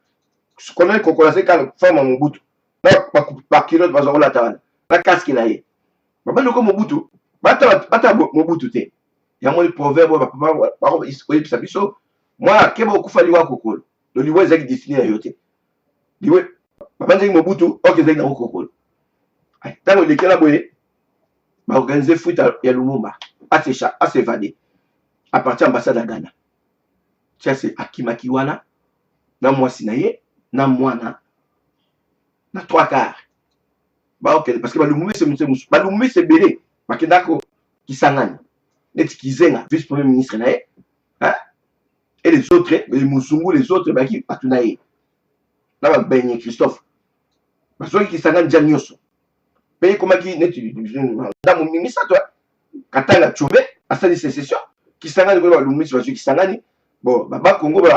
ce qu'on a kokolo c'est quand forme Mobutu ba kilo bazo la tawala na casque na ye baba njoka Mobutu bata Mobutu te ya mo le proverbe papa ba il biso moi keba okufali wa kokolo le liwe ezaki destiné ya yote liwe papa nzeki Mobutu oke ezaki na kokolo ntango elekela boye baorganize fuite ya Lumumba asevade à partir ambassade ya Ghana tiase akimaki wana na mwasi na ye na mwana na 3/4 baokende parce que balumumisi ebele bakendako Kisangani neti Kizenga vice premier ministre na ye et les autres, les Moussoungou, les autres, qui patunaye. Là, ben Christophe. Parce que qui s'en Janioso. Pays comme qui n'est dans mon ministre, toi. Katana Tchouvé, à sa sécession, qui s'en a le ministre, qui s'en a bon, Baba Congo,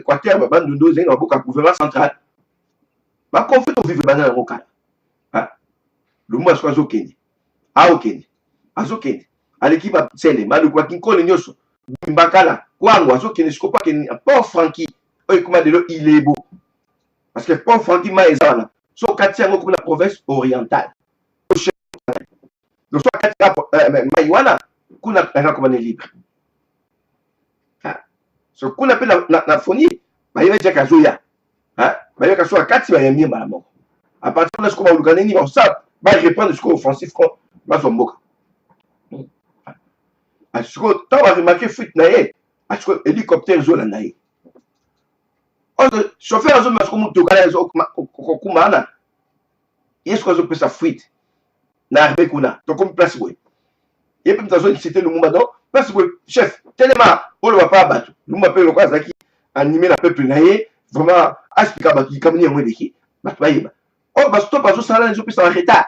Quater, Baba Ndondo, Zeng, Boka, gouvernement central. Bah, qu'on fait au vivre dans le Roca. Le mois soit au Kenya. Ah, au Kenya. À Zokeni. À l'équipe à Tsele, Malukwa, Kinko, le Nyoso. Mbakala, Kwangwa, Zokeni, Skopa, Paul Francky, il est beau. Parce que Paul Francky Maezana, so Katia comme la province orientale. Donc, soit Katia Maïwana, qu'on a comme libre. Ce qu'on appelle la phonie, il y a déjà Kazoya. Il y a Kazoya Katia, il y a un mot. À partir de ce qu'on va organiser, on sait, va répondre ce qu'on offensif, qu'on va son boca. Ce qu'on a remarqué, fuite naïe, à ce que hélicoptère zola naïe. Chauffeur azoma comme tokala kumana yesu kazo pesa fuite na armée kuna to comme place boy et puis tazo cité Lumumba non place boy chef tellement on le va pas battre Lumumba pe le quoi zaki animer la peuple naïe vraiment expliquer ba ki kamni ngwe deki ba bayeba oh ba stop azo sala nzo pesa retard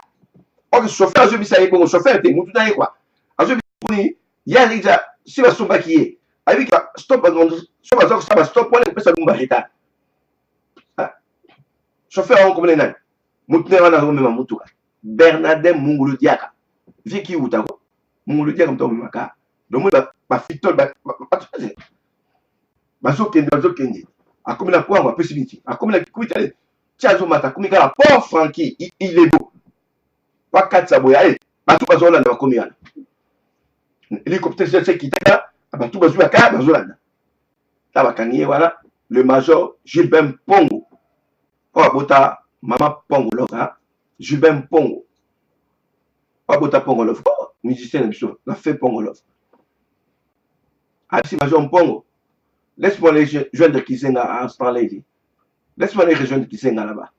oh chauffeur azo bisa yebo chauffeur te mutu naïe quoi azo bini ya déjà si ba somba ki est avec stop azo stop pour le pesa Lumumba retard chauffeur comme les nains mouteneur wana zo mema mutuka Bernardin Mungulu Diaka viki utako Mungulu Diaka mto maka donc ba fitol ba zo kende akomi na kwangwa possibility akomi na kikuita ale tiazo mata komi kala Paul Francky il est beau pas katsa boya ale batu bazola na bakomi wana hélicoptère c'est qui teka batu bazuya ka bazola na tabakaniye wana le major Gilbert Pongo. Oh, bota Mama Pongo Love, Jubin Pongo. Oh, bota Pongo Love. Oh, musicien, la fait Pongo Love. Ah, si Major Pongo, laisse-moi les joindre Kisenga à ce temps-là. Laisse-moi les rejoindre Kisenga là-bas.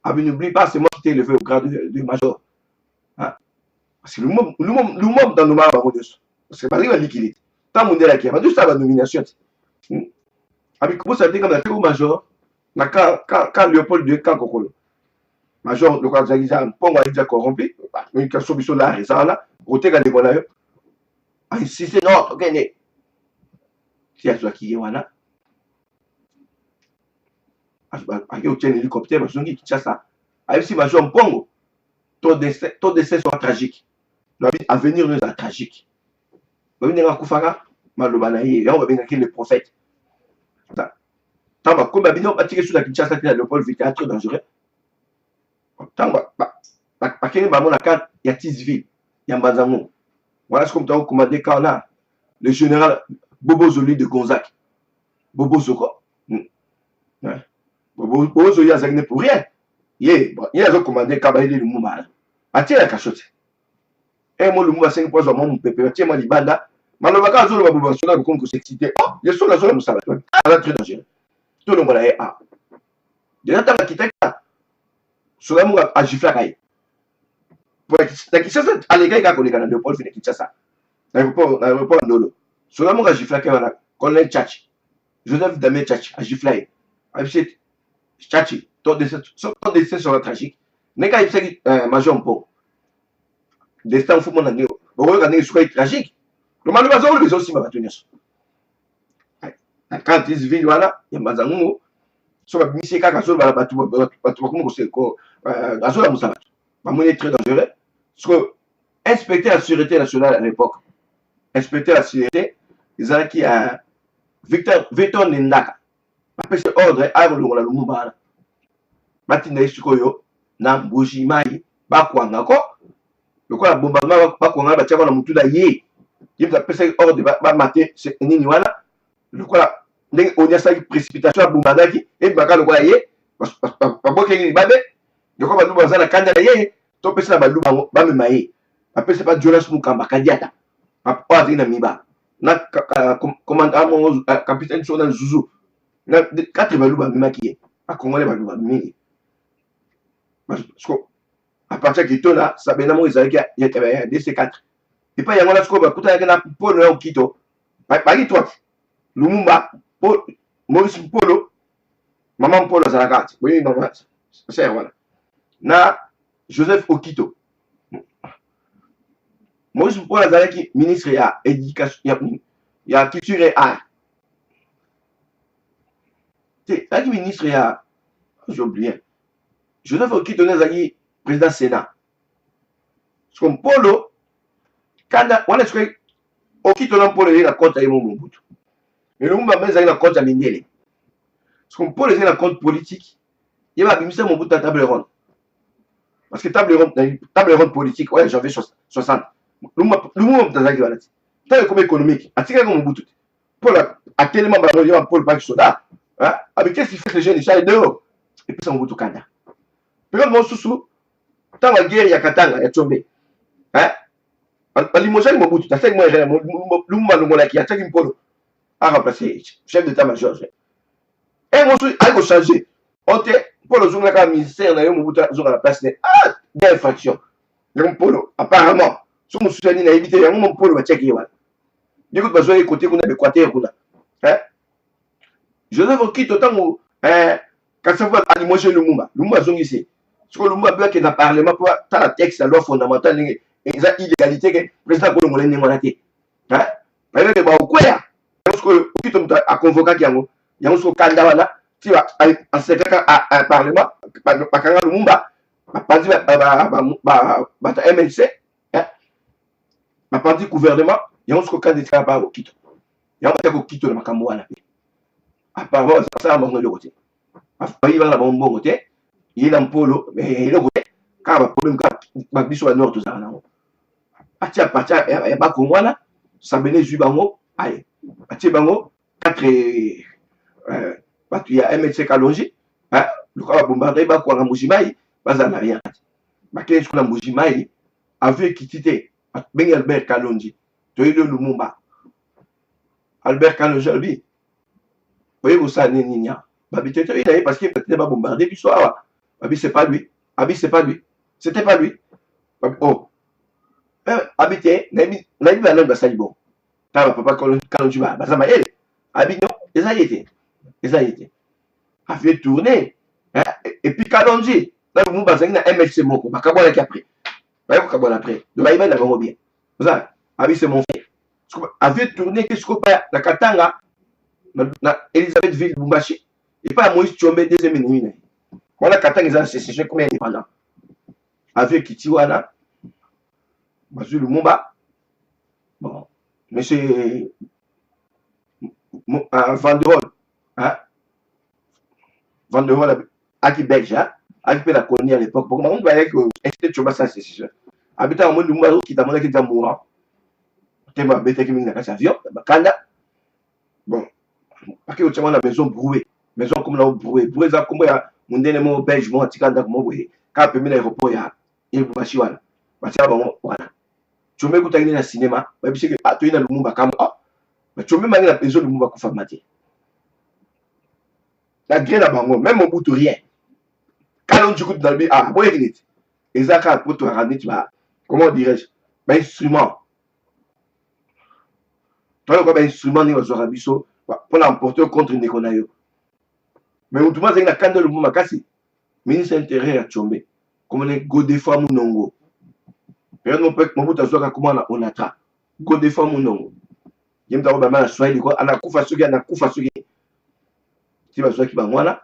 Ah, mais n'oublie pas, c'est moi qui t'ai élevé au grade de Major. Hein? Parce que le monde dans nos mains, c'est pas lui qui est. Tant mon là qui a tout ça, la nomination. Ah, mais comment ça a été comme la au Major? Quand Léopold II, quand Kokolo, Major, le quoi, Zagiza, Pongo a déjà corrompu, une question de la raison là, côté quand on a eu, a insisté, non, ok, né. Si à toi qui est wana, à qui obtient l'hélicoptère, parce que qui tient ça, a aussi Major Pongo, ton décès sera tragique. L'avenir nous est tragique. On va venir à Koufara, Malobanaï, et on va venir avec le prophète. Tant comme Babino a tiré sur la Kinshasa, qui est le pôle vital très dangereux. Tant que la carte, il y a Tisville, il y a Mbazamou. Voilà ce qu'on a commandé quand on a le général Bobo Zoli de Gonzague. Bobo Zoko. Bobo Zoli a zagné pour rien. Il a commandé Kabaïli Lumumba. A tiré la cachotte. Et moi, Lumumba 5 points, mon pépé, tiens, moi, Libanda. Malobaka Zolo Babou Basola, comme que c'est excité. Oh, il y a sur la zone Moussala. C'est très dangereux. Tout le monde est A. Déjà, tu as quitté ça. Sur la moula a giflé à Kaye. Pour la Kinshasa, à l'égal, il y a un Léopold Fine Kinshasa. L'aéroport Ndolo. Sur la moula a giflé à Kaye, Colonel Tchachi. Joseph Damé Tchachi a giflé à Kaye. Tchachi, ton destin sera tragique. N'est qu'à y Major Mpo. Destin, faut mon année. Vous regardez, c'est tragique. Le malheureusement, les autres aussi m'ont tenu. Quand ils vivent là, il y a Mazamou, so babimisi kaka so bala bato bakoma koseko azola musala bamoni très dangereux parce que inspecteur de la sécurité nationale à l'époque inspecteur de la sécurité ezalaki ya Victor Nendaka apesi ordre akolongola Lumumba wana batinda ye sikoyo na mbuji mai bakwangako lokola bombardement bakwanga batiaka na mutu na ye ye mutu apesaki ordre bamate nini wana lokola ndenge oni asalaki précipitation abombardaki ebimaka lokola ye babokeli babe lokola baluba baza na kanda na ye to pesa na baluba yango bamema ye bapesa ba Jonas Mukamba kadiata oyo azali na miba na commandant capitaine so na Zuzu na 4 baluba bamemaki ye bakongole baluba mingi à partir de Kitona, ça ben amour ezalaki ya DC4 et pas yango na siko bakutanaki na polo ya Okito baki toi Lumumba Maurice Mpolo maman Mpolo azalaka ati boyi maman c'est voilà na Joseph Okito Maurice Mpolo azalaki ministre ya éducation ya culture et art c'est azalaki ministre ya j'ai oublié Joseph Okito azalaki président Sénat. Parce que Polo, quand on est ce Okito na Polo na compte ya Mobutu. Mais le Lumumba meza na compte ya Mindele. Parce que Polo est na compte politique, il va bimisa Mobutu à table ronde. Parce que table ronde politique, ouais, janvier 60. Lumumba tazaki wana. Table comme économique, atika comme Mobutu. Polo a tellement baloyo en Polo pas soda. Hein? Avec qu'est-ce qu'il fait les jeunes, ils sortent dehors. Et puis ça Mobutu kanda. Période mon sousou tant la guerre ya Katanga ya Tchombe hein balimojali Mobutu ta 5 mois Lumumba longola ki ataki Mpolo a remplacé chef d'état-major et mosu a ko changer ote Mpolo zonga ka ministère na yo Mobutu zonga la place d'infraction le Mpolo apparemment so mosu ni na éviter ya Mpolo ba checker wana diko bazoye côté kuna Équateur kuna hein Joseph Okito tango kasafa alimojali Lumumba zongisi ce que Lumumba bloque dans le Parlement pour la texte, la loi fondamentale, et la illégalité que le président Kolomolé n'est pas été. Hein? Par exemple, parce que Okito a convoqué Yango, Yango sur Kandawana, tu vois, en secret à Parlement, Bakanga Lumumba, parti MLC, parti gouvernement, Yango sur candidat par Okito. Yango sur Okito, le Makamouana. Apparemment, ça a montré le côté. Il va la bombe côté. Il est en Polo, mais il est car le problème que biso nord tout ça non atia patia ya ba kongwana ça bene zubango aye atia bango 4 batu ya MLC Kalonji hein le ka bombarder ba kwa Mujimai baza na rien ba kenge kuna Mujimai avec kitité ben Albert Kalonji to ile Lumumba Albert Kalonji albi voyez vous ça ninya ba bitete il est parce qu'il peut pas bombarder puis soir Abi, c'est pas lui. Abi, c'est pas lui. C'était pas lui. Oh. Habité, Nabi va l'homme de Salibo. T'as papa quand tu vas. Ça m'a aidé. Abi, non. Et ça y était. Et ça y était. A fait tourner. Et puis, Kalonji, là, vous m'avez dit, MLC Moko. Bah, Kabouala qui a pris. Bah, Kabouala après. De Maïba, là, vraiment bien. Vous savez, Abi, c'est mon frère. A fait tourner, qu'est-ce qu'on fait? La Katanga, Elisabeth Ville, Bumbashi. Et pas Moïse Tchombe, deuxième minute. Voilà, Katanga, ils ont séché comme indépendant. Avec Kitiwana, Bazu Lumumba, bon, monsieur Van der Rohe, hein, Van der Rohe, Aki Belge, Aki la colonie à l'époque, pour moi, on voyait que c'était Tchoba sans sécession. Habitant au monde Lumumba, qui t'a montré qu'il était mourant. Tu m'as bêté qui m'a dit avion, Kanda. Bon, parce que tu as la maison brouée, maison comme là brouée, brouée, ça comme ça. Mon dernier mot belge, mon ticanda, mon boué, quand tu mets l'aéroport, il y a un bachiwan. Parce que voilà. Tu mets dans le cinéma, mais si tu as un Lumumba comme ça, tu mets dans la maison de Lumumba comme ça. La graine à bango, même au bout de rien. Quand on dit que tu as le ah, bon, il est. Et ça, quand tu as tu vas, comment dirais-je, un instrument. Tu as un instrument, il va biso pour l'emporter contre une économie. Mais on trouve que la canne de Lumumba kasi ministre intérieur à Tchombe comme les Godefroid Munongo et on peut Mobutu azoka comment on attrape Godefroid Munongo yem ta ba mala swahili ko ana kufa soki tu vas soki ba mwana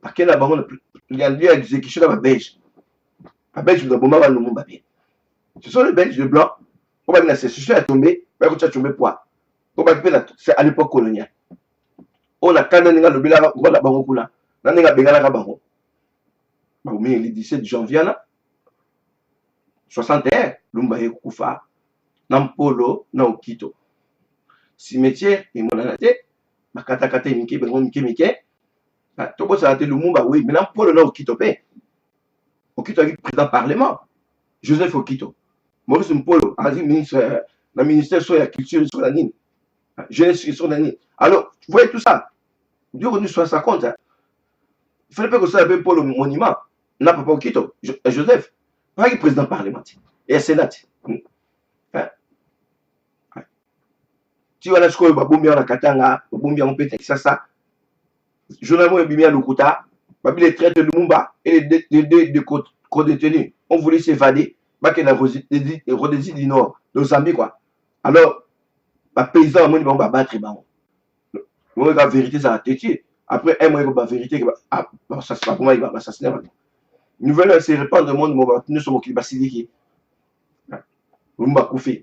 Bakena bango il y a lieu exécution dans la Belge. La Belge doit bomber le monde bien. Ce sont les Belges de blanc. On va dire la sécession est tombée, on va tomber poids. On va dire c'est à l'époque coloniale. On a quand même le bilan de la bango kuna. On a bengala ka bango. Mais le 17 janvier là 61 Lumba e kufa. Nampolo na Okito. Cimetière et monanate makata kata mike bengo mike. Tobo ça a été Lumumba oui, mais Nampolo na Okito pe. Okito est président parlement. Joseph Okito. Maurice Mpolo, ministre, le ministère de la culture sur la ligne. Jeunesse sur la ligne. Alors, vous voyez tout ça. Dieu revenu sur sa compte. Il fallait pas que ça appelle Paul au monument. N'a pas Okito. Joseph. Pas le président parlementaire. Et Sénat. Tu vois là, ce que Baboumbia na Katanga, Baboumbia on peut ça ça. Journal Bimia Lukuta, Babi les traites de Lumumba et les deux co-détenus ont voulu s'évader. Baké na Rhodésie du Nord, le Zambie quoi. Alors, les paysans ils vont battre bon. La vérité ça a été. Après un mois la vérité ça c'est pas pour moi il va assassiner. Nouvelle se répand dans le monde, on va tenir sur mon clip Basidiki. Lumumba Koufi.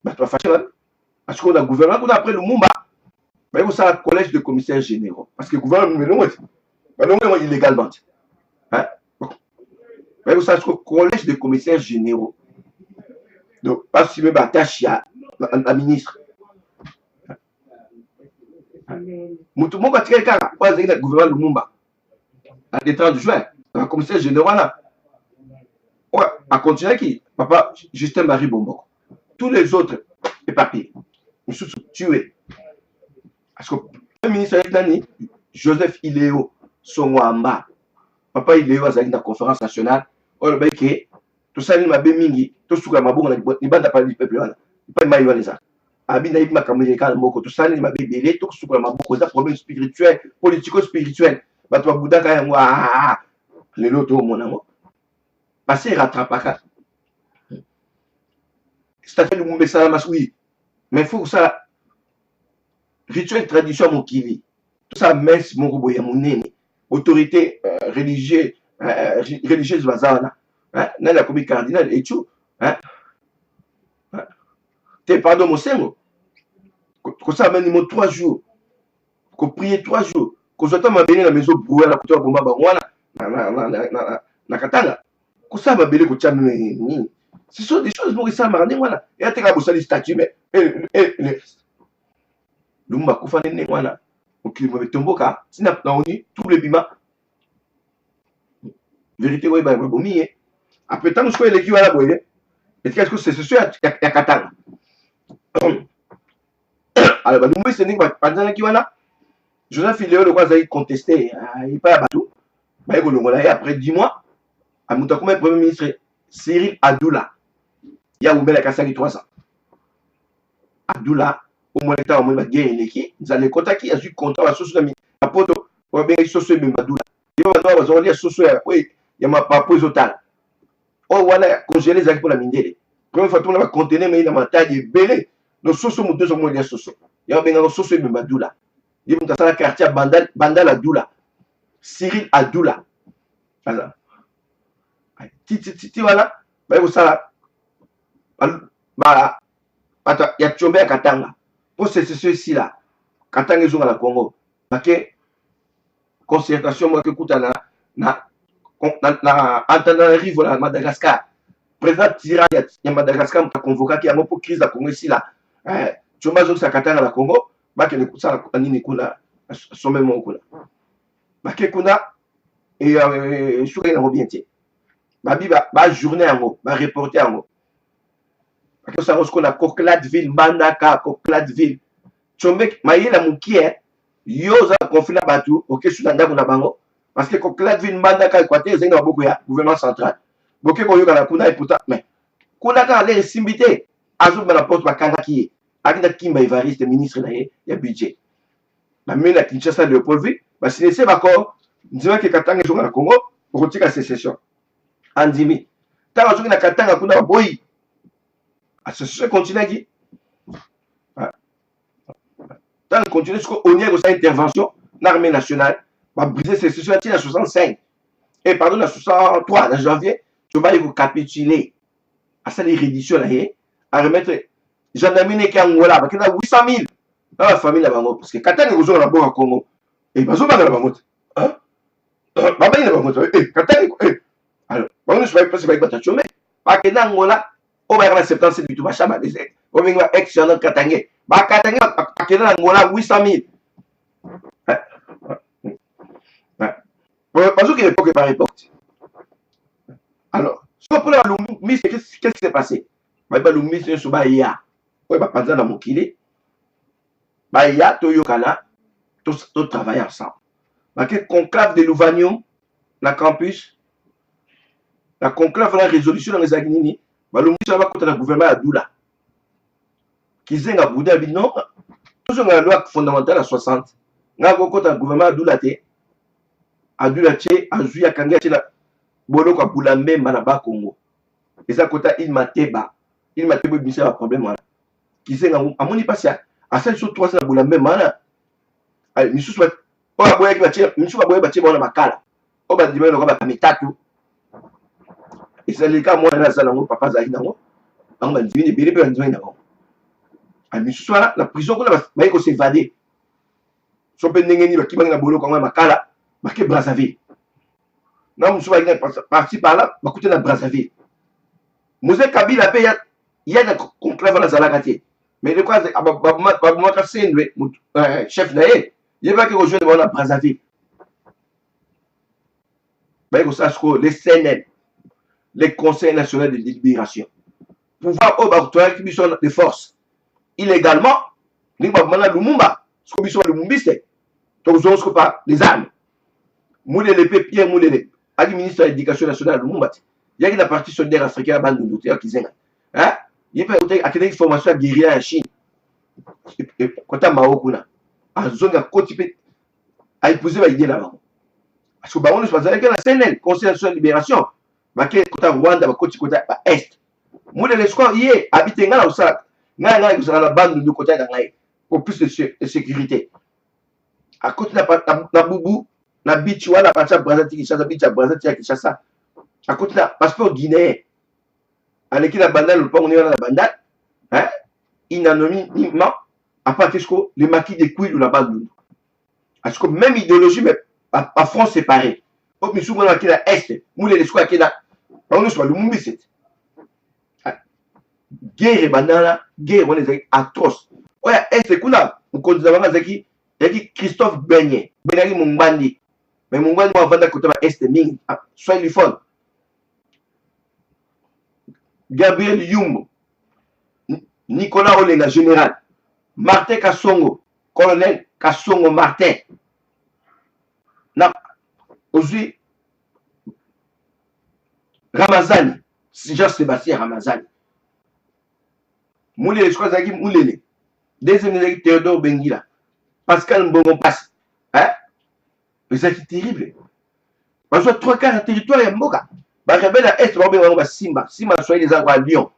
Bah tu vas fâcher là. Parce qu'on a gouvernement qu'on a après Lumumba. Mais il faut ça collège de commissaires généraux. Parce que le gouvernement est illégalement. Hein? Mais il faut ça collège de commissaires généraux. Donc, parce que même attaché à la ministre. Tout le monde va tirer le cas. Pour le gouvernement Lumumba. Le 30 juin, le commissaire général là. Ouais, à continuer qui? Papa Justin Marie Bombok. Tous les autres éparpillés. Ils sont tués. Parce que le ministre Nani, Joseph Iléo Songwamba, papa Iléo a dans la conférence nationale, on a dit tout ça, il m'a bien mingi, tout ce que m'a bon, il n'a pas dit peuple, il pas maillot les a. Abina il m'a camé moko, tout ça, il m'a bien belé, tout ce que m'a bon, des problèmes spirituels, politico-spirituels. Bah, toi, Bouddha, quand même, les lotos, mon amour. Parce qu'il rattrape pas. C'est-à-dire, le monde, ça, oui. Mais il faut que ça. Rituel tradition mokili tout ça messe mon robo ya monene autorité religieuse bazana hein na la commis cardinal et tout hein te pardon mon sengo ko ça même 3 jours ko prier 3 jours ko zota mabele na maison brouer na kutoa bomba bangwana na katanga ko ça mabele ko tchame ni ce sont des choses pour ça marné voilà et ateka bosali statut mais Lumumba kufa nene wana okilimo betomboka sina naoni tout le bima vérité ouais ba bomi après tant que eleki wana boye et qu'est-ce que c'est ce ya katanga alors ba Lumumba c'est ninga panzana ki wana Joseph Iléo le quoi ça contesté il pas bateau ba ko longola et après 10 mois amuta comme premier ministre Cyril Adoula ya umbela kasaki 300 Adoula au moins l'état au moins guerre eleki nzale kota ki azu contrat ba soso na poto o benga soso Mbadula yo ba zo lia soso ya oui ya mapapo ezotala o wana congelé zaki pour la mindele première fois tout na conteneur mais il a mataille belé no soso muto zo mo lia soso ya benga soso Mbadula il monta ça la quartier Bandal Adoula Cyril Adoula voilà ti voilà ba ko sala ba ata ya chombe ya Katanga pour ceci là Katanga ezonga na Congo parce concertation moi que kuta na Antananarivo na Madagascar président Tira ya Madagascar a convoqué qui a pour crise la Congo ici là chomba zo sa Katanga na Congo ba ke le ça nini kuna sommet mon kuna ba ke kuna et sur na robienté ba journée en ba reporter en parce que ça rose qu'on a Coqueladeville Mbandaka Coqueladeville chombe mayela mukie yo za conflit na batu OK sur ndako na bango parce que Coqueladeville Mbandaka Équateur zenga beaucoup ya gouvernement central boké ko yoka na kuna et pourtant mais kuna ka les simbité azu na porte bakanga ki akina Kimba Evariste ministre na ya budget ba mena Kinshasa Léopoldville ba sinese bako nzima ke Katanga zonga na Congo pour tika sécession andimi tala zonga na Katanga kuna boyi ce continent qui dans le continent on y a une intervention l'armée nationale va briser ces institutions en 65. Et pardon, en 63, en janvier, Tchomba il faut capituler à cette réédition là, à remettre gendarmerie qui est Angola, parce qu'il y a 800 000 dans la famille là-bas, parce que quand on est au Congo, et ils sont pas dans la banque. Hein? Maman il est dans la banque. Alors, on ne sait pas si c'est pas Tchomé. Parce que dans Angola, on va avoir 77 du tout, machin, on va avoir ex-jeune Katangé. Bah, Katangé, parce que dans Angola, 800 000. Parce qu'il époque par époque. Alors, si on prend la Lumbi, qu'est-ce qui s'est passé? Bah, Lumbi, c'est un souba ya. Ouais, bah, pendant la Mokili, bah, ya, Toyokana, tous travaillent ensemble. Bah, que conclave de Louvanium, la campus, la conclave, la résolution dans les Agnini, bah, Lumbi, ça va contre le gouvernement à Doula. Qui zeng à Bouddha, non, toujours la loi fondamentale à 60. N'a pas contre le gouvernement à Doula, à Doula, à Zuya Kanga, Bolo kwa Boulamé, Manaba, Congo. Et ça, quand il m'a téba, il m'a téba, il y a un problème. Qui sait, à mon pas ça, à 5 sur 3, c'est la Boulamé, Mana. Je suis soit, on va boire, je suis pas boire, on a ma cala. On va dire, on va mettre tout. Et c'est le cas, moi, dans la salle, papa, Zahid, on va dire, il y a des gens. Je suis soit, la prison, on va s'évader. Si on peut n'engager, qui va bolo, comme ma cala, marqué Brazzaville. Non, je suis parti par là, je vais à Brazzaville. Mousse Kabila, il y a des conclaves dans la Zalakati. Mais de quoi, chef d'ailleurs, il n'y a pas que rejoindre à Brazzaville. Les CNL, les Conseils nationaux de libération, pouvoir octroyer des forces illégalement, nous avons Lumumba, ce que nous avons Lumumba, c'est les armes. Moulele Pierre Moulele, ministre de l'Éducation nationale Lumumba. Il y a une partie solidaire africaine à bande de l'auteur qui zèle. Hein? Il y a une formation à guerrier en Chine. Et quand tu as Maokuna, en zone à côté, à épouser la idée là-bas. Parce que on ne se passe avec la CNL, Conseil national de libération. Mais quand tu as Rwanda, côté Est. Moulele l'espoir, il est habité là au Salat. Là, il y a la bande de côté pour plus de sécurité. À côté de Boubou, na bichi wala pacha Brazzaville Kinshasa bichi Brazzaville Kinshasa à côté là passeport guinéen avec la bandale le pont on est dans la bandale hein inanimement à partir de les maquis des couilles de la bande parce que même idéologie mais à front séparé au misou on a qui la est moulé les squats qui là on soit le mumbi c'est guerre bandala guerre on est atroce ouais est kuna on continue à zaki yaki Christophe Beignet Benari Mumbandi. Mais mon gars, moi, avant côté est ming, soit il faut. Gabriel Yumbo, Nicolas Olenga, général, Martin Kassongo, colonel Kassongo Martin. Aujourd'hui, Ramazani, Jean-Sébastien Ramazani. Moulele, je crois que c'est Moulele. Deuxième, Théodore Benguila. Pascal Mbongo passe. Hein? Mais c'est terrible. Parce que 3/4 du territoire est Mboka. Bah, rebelle à Est, on va Simba. Simba, soit les arbres à Lyon.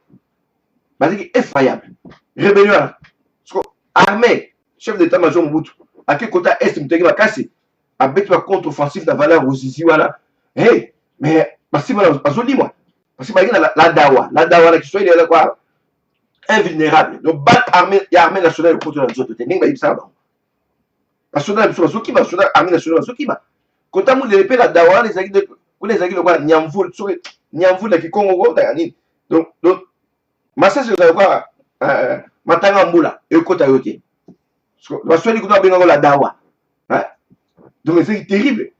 Bah, c'est effroyable. Rébellion. Armée, chef d'état-major Mobutu. À quel côté Est, Moutegui va casser. Avec la contre-offensive de la valeur aux ici, voilà. Hey, mais, parce que je dis moi. Parce que la Dawa. La Dawa, qui soit il est quoi? Invulnérable. Donc, battre armée, il y a armée nationale contre la zone de Téning, bah, il ça va. National Sokiba, armée nationale Sokiba. Quand on a l'épée la Dawa, les agues de quoi, Nyamvul, Nyamvul, qui Congo, donc, Massa, c'est quoi, Matangambula, et Kota Yote. Parce que nous la Dawa. Donc, c'est terrible.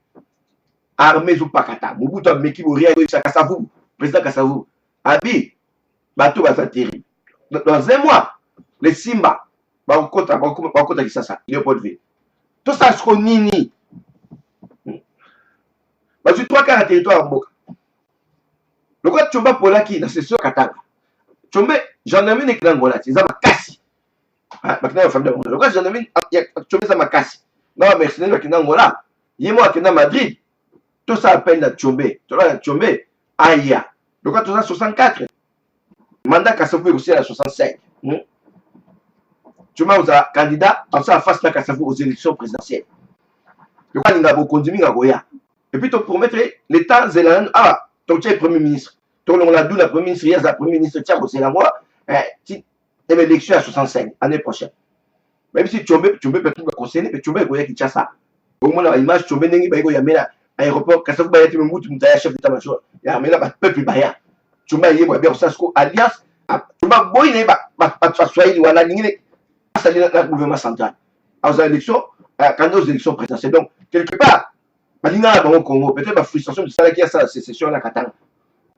Armée ou Pakata, Mobutu, Meki, Boria, Kassavou, président Kassavou. Abi, bateau, c'est terrible. Dans un mois, les Simba, Bakota, Kisasa, Léopold V. Tout ça, c'est qu'on nini. Parce que 3/4 du territoire en Boka. Le quoi Tchomba Polaki, c'est sûr Katanga. Tchomba, gendarmerie n'est que l'Angola, c'est ma casse. Le quoi gendarmerie, Tchomba, c'est ma casse. Non, mercenaire qui est l'Angola. Il y a moi qui est dans Madrid. Tout ça appelle la Tchomba. Tu vois, la Tchomba, Aya. Le quoi tout ça, 64. Mandat Kassavou aussi à la 65. Tchomba, vous avez candidat, en ça, face à Kassavou aux élections présidentielles. Le quoi, il a beaucoup conduit à Goya. Et puis, tu promettre l'État zéland, ah, tu es premier ministre. Tu as dit la première ministre, il y a la première ministre, tu as c'est la moi, tu as l'élection à 65, l'année prochaine. Même si tu peux peut-être conseiller, mais tu peux Goya qui tient ça. Au moins, l'image, tu peux n'engi baïgo yamena aéroport, quand ça vous baïe, tu me moutu, tu chef d'état-major. Yamena, peuple baïa. Tu m'as yé, moi, bien, ça, alliance, tu m'as boyé, tu as soigné, voilà, n'ingé, ça, c'est le gouvernement central. Aux élections, quand aux élections présidentielles. Donc, quelque part, au Congo, peut-être la frustration de ça qui a sa sécession à la Katanga.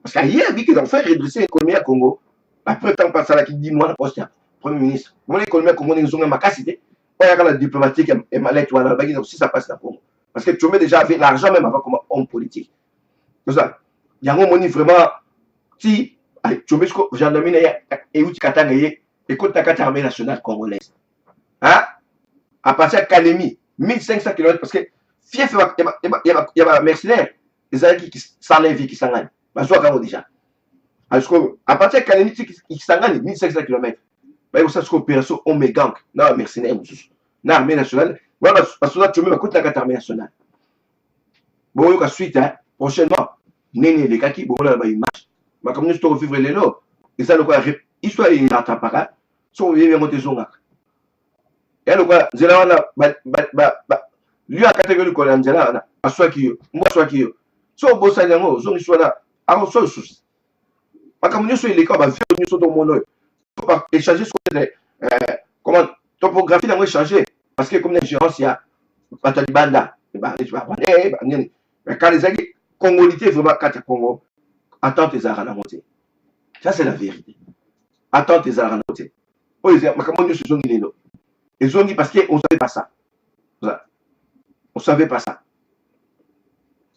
Parce qu'il y a dit qu'ils ont fait redresser l'économie à Congo. Après, tant pas ça qui dit moi, le poste, Premier ministre. Moi, l'économie à Congo, ils ont ma capacité. Il y a la diplomatique et malais, tu vois, si ça passe dans Congo. Parce que tu mets déjà avec l'argent même avant comme homme politique. C'est ça. Il y a un moment vraiment, si tu mets ce que gendarmerie et où tu Katanga, écoute ta carte armée nationale congolaise. Hein? À partir de Kalemi, 1500 km, parce que fief, il y a un mercenaire, les alliés qui s'enlèvent, qui s'enlèvent. Déjà. À partir de Kalemi, qui s'enlèvent 1500 km. Il y a une opération Omegang, dans la mercenaire, dans l'armée nationale. Parce que tu mets la carte armée nationale. Bon, il y a suite, prochainement, Néné, les kaki, bon, là, il marche. Mais comme nous sommes vivre les lots, et ça, le quoi, histoire, il n'entend pas, si on vient monter son acte. Et le quoi, Zélawana, lui a catégorie de Nzela, à soi qui moi soit qui so bo sa yango zo ni soit là à so souci pas comme nous sur les cas va faire nous sur ton mono pas échanger sur comment topographie n'a changer parce que comme l'ingérence il y a pas talibanda bah tu vas mais quand les amis congolité vraiment quatre Congo attends tes arts à la montée ça c'est la vérité attends tes arts à la montée oh ils comment nous se sont dit là ils ont dit parce qu'on savait pas ça. On ne savait pas ça.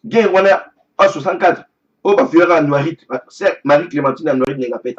Bien, on a en 64, on va faire un Noirite, Marie-Clémentine en Noirite,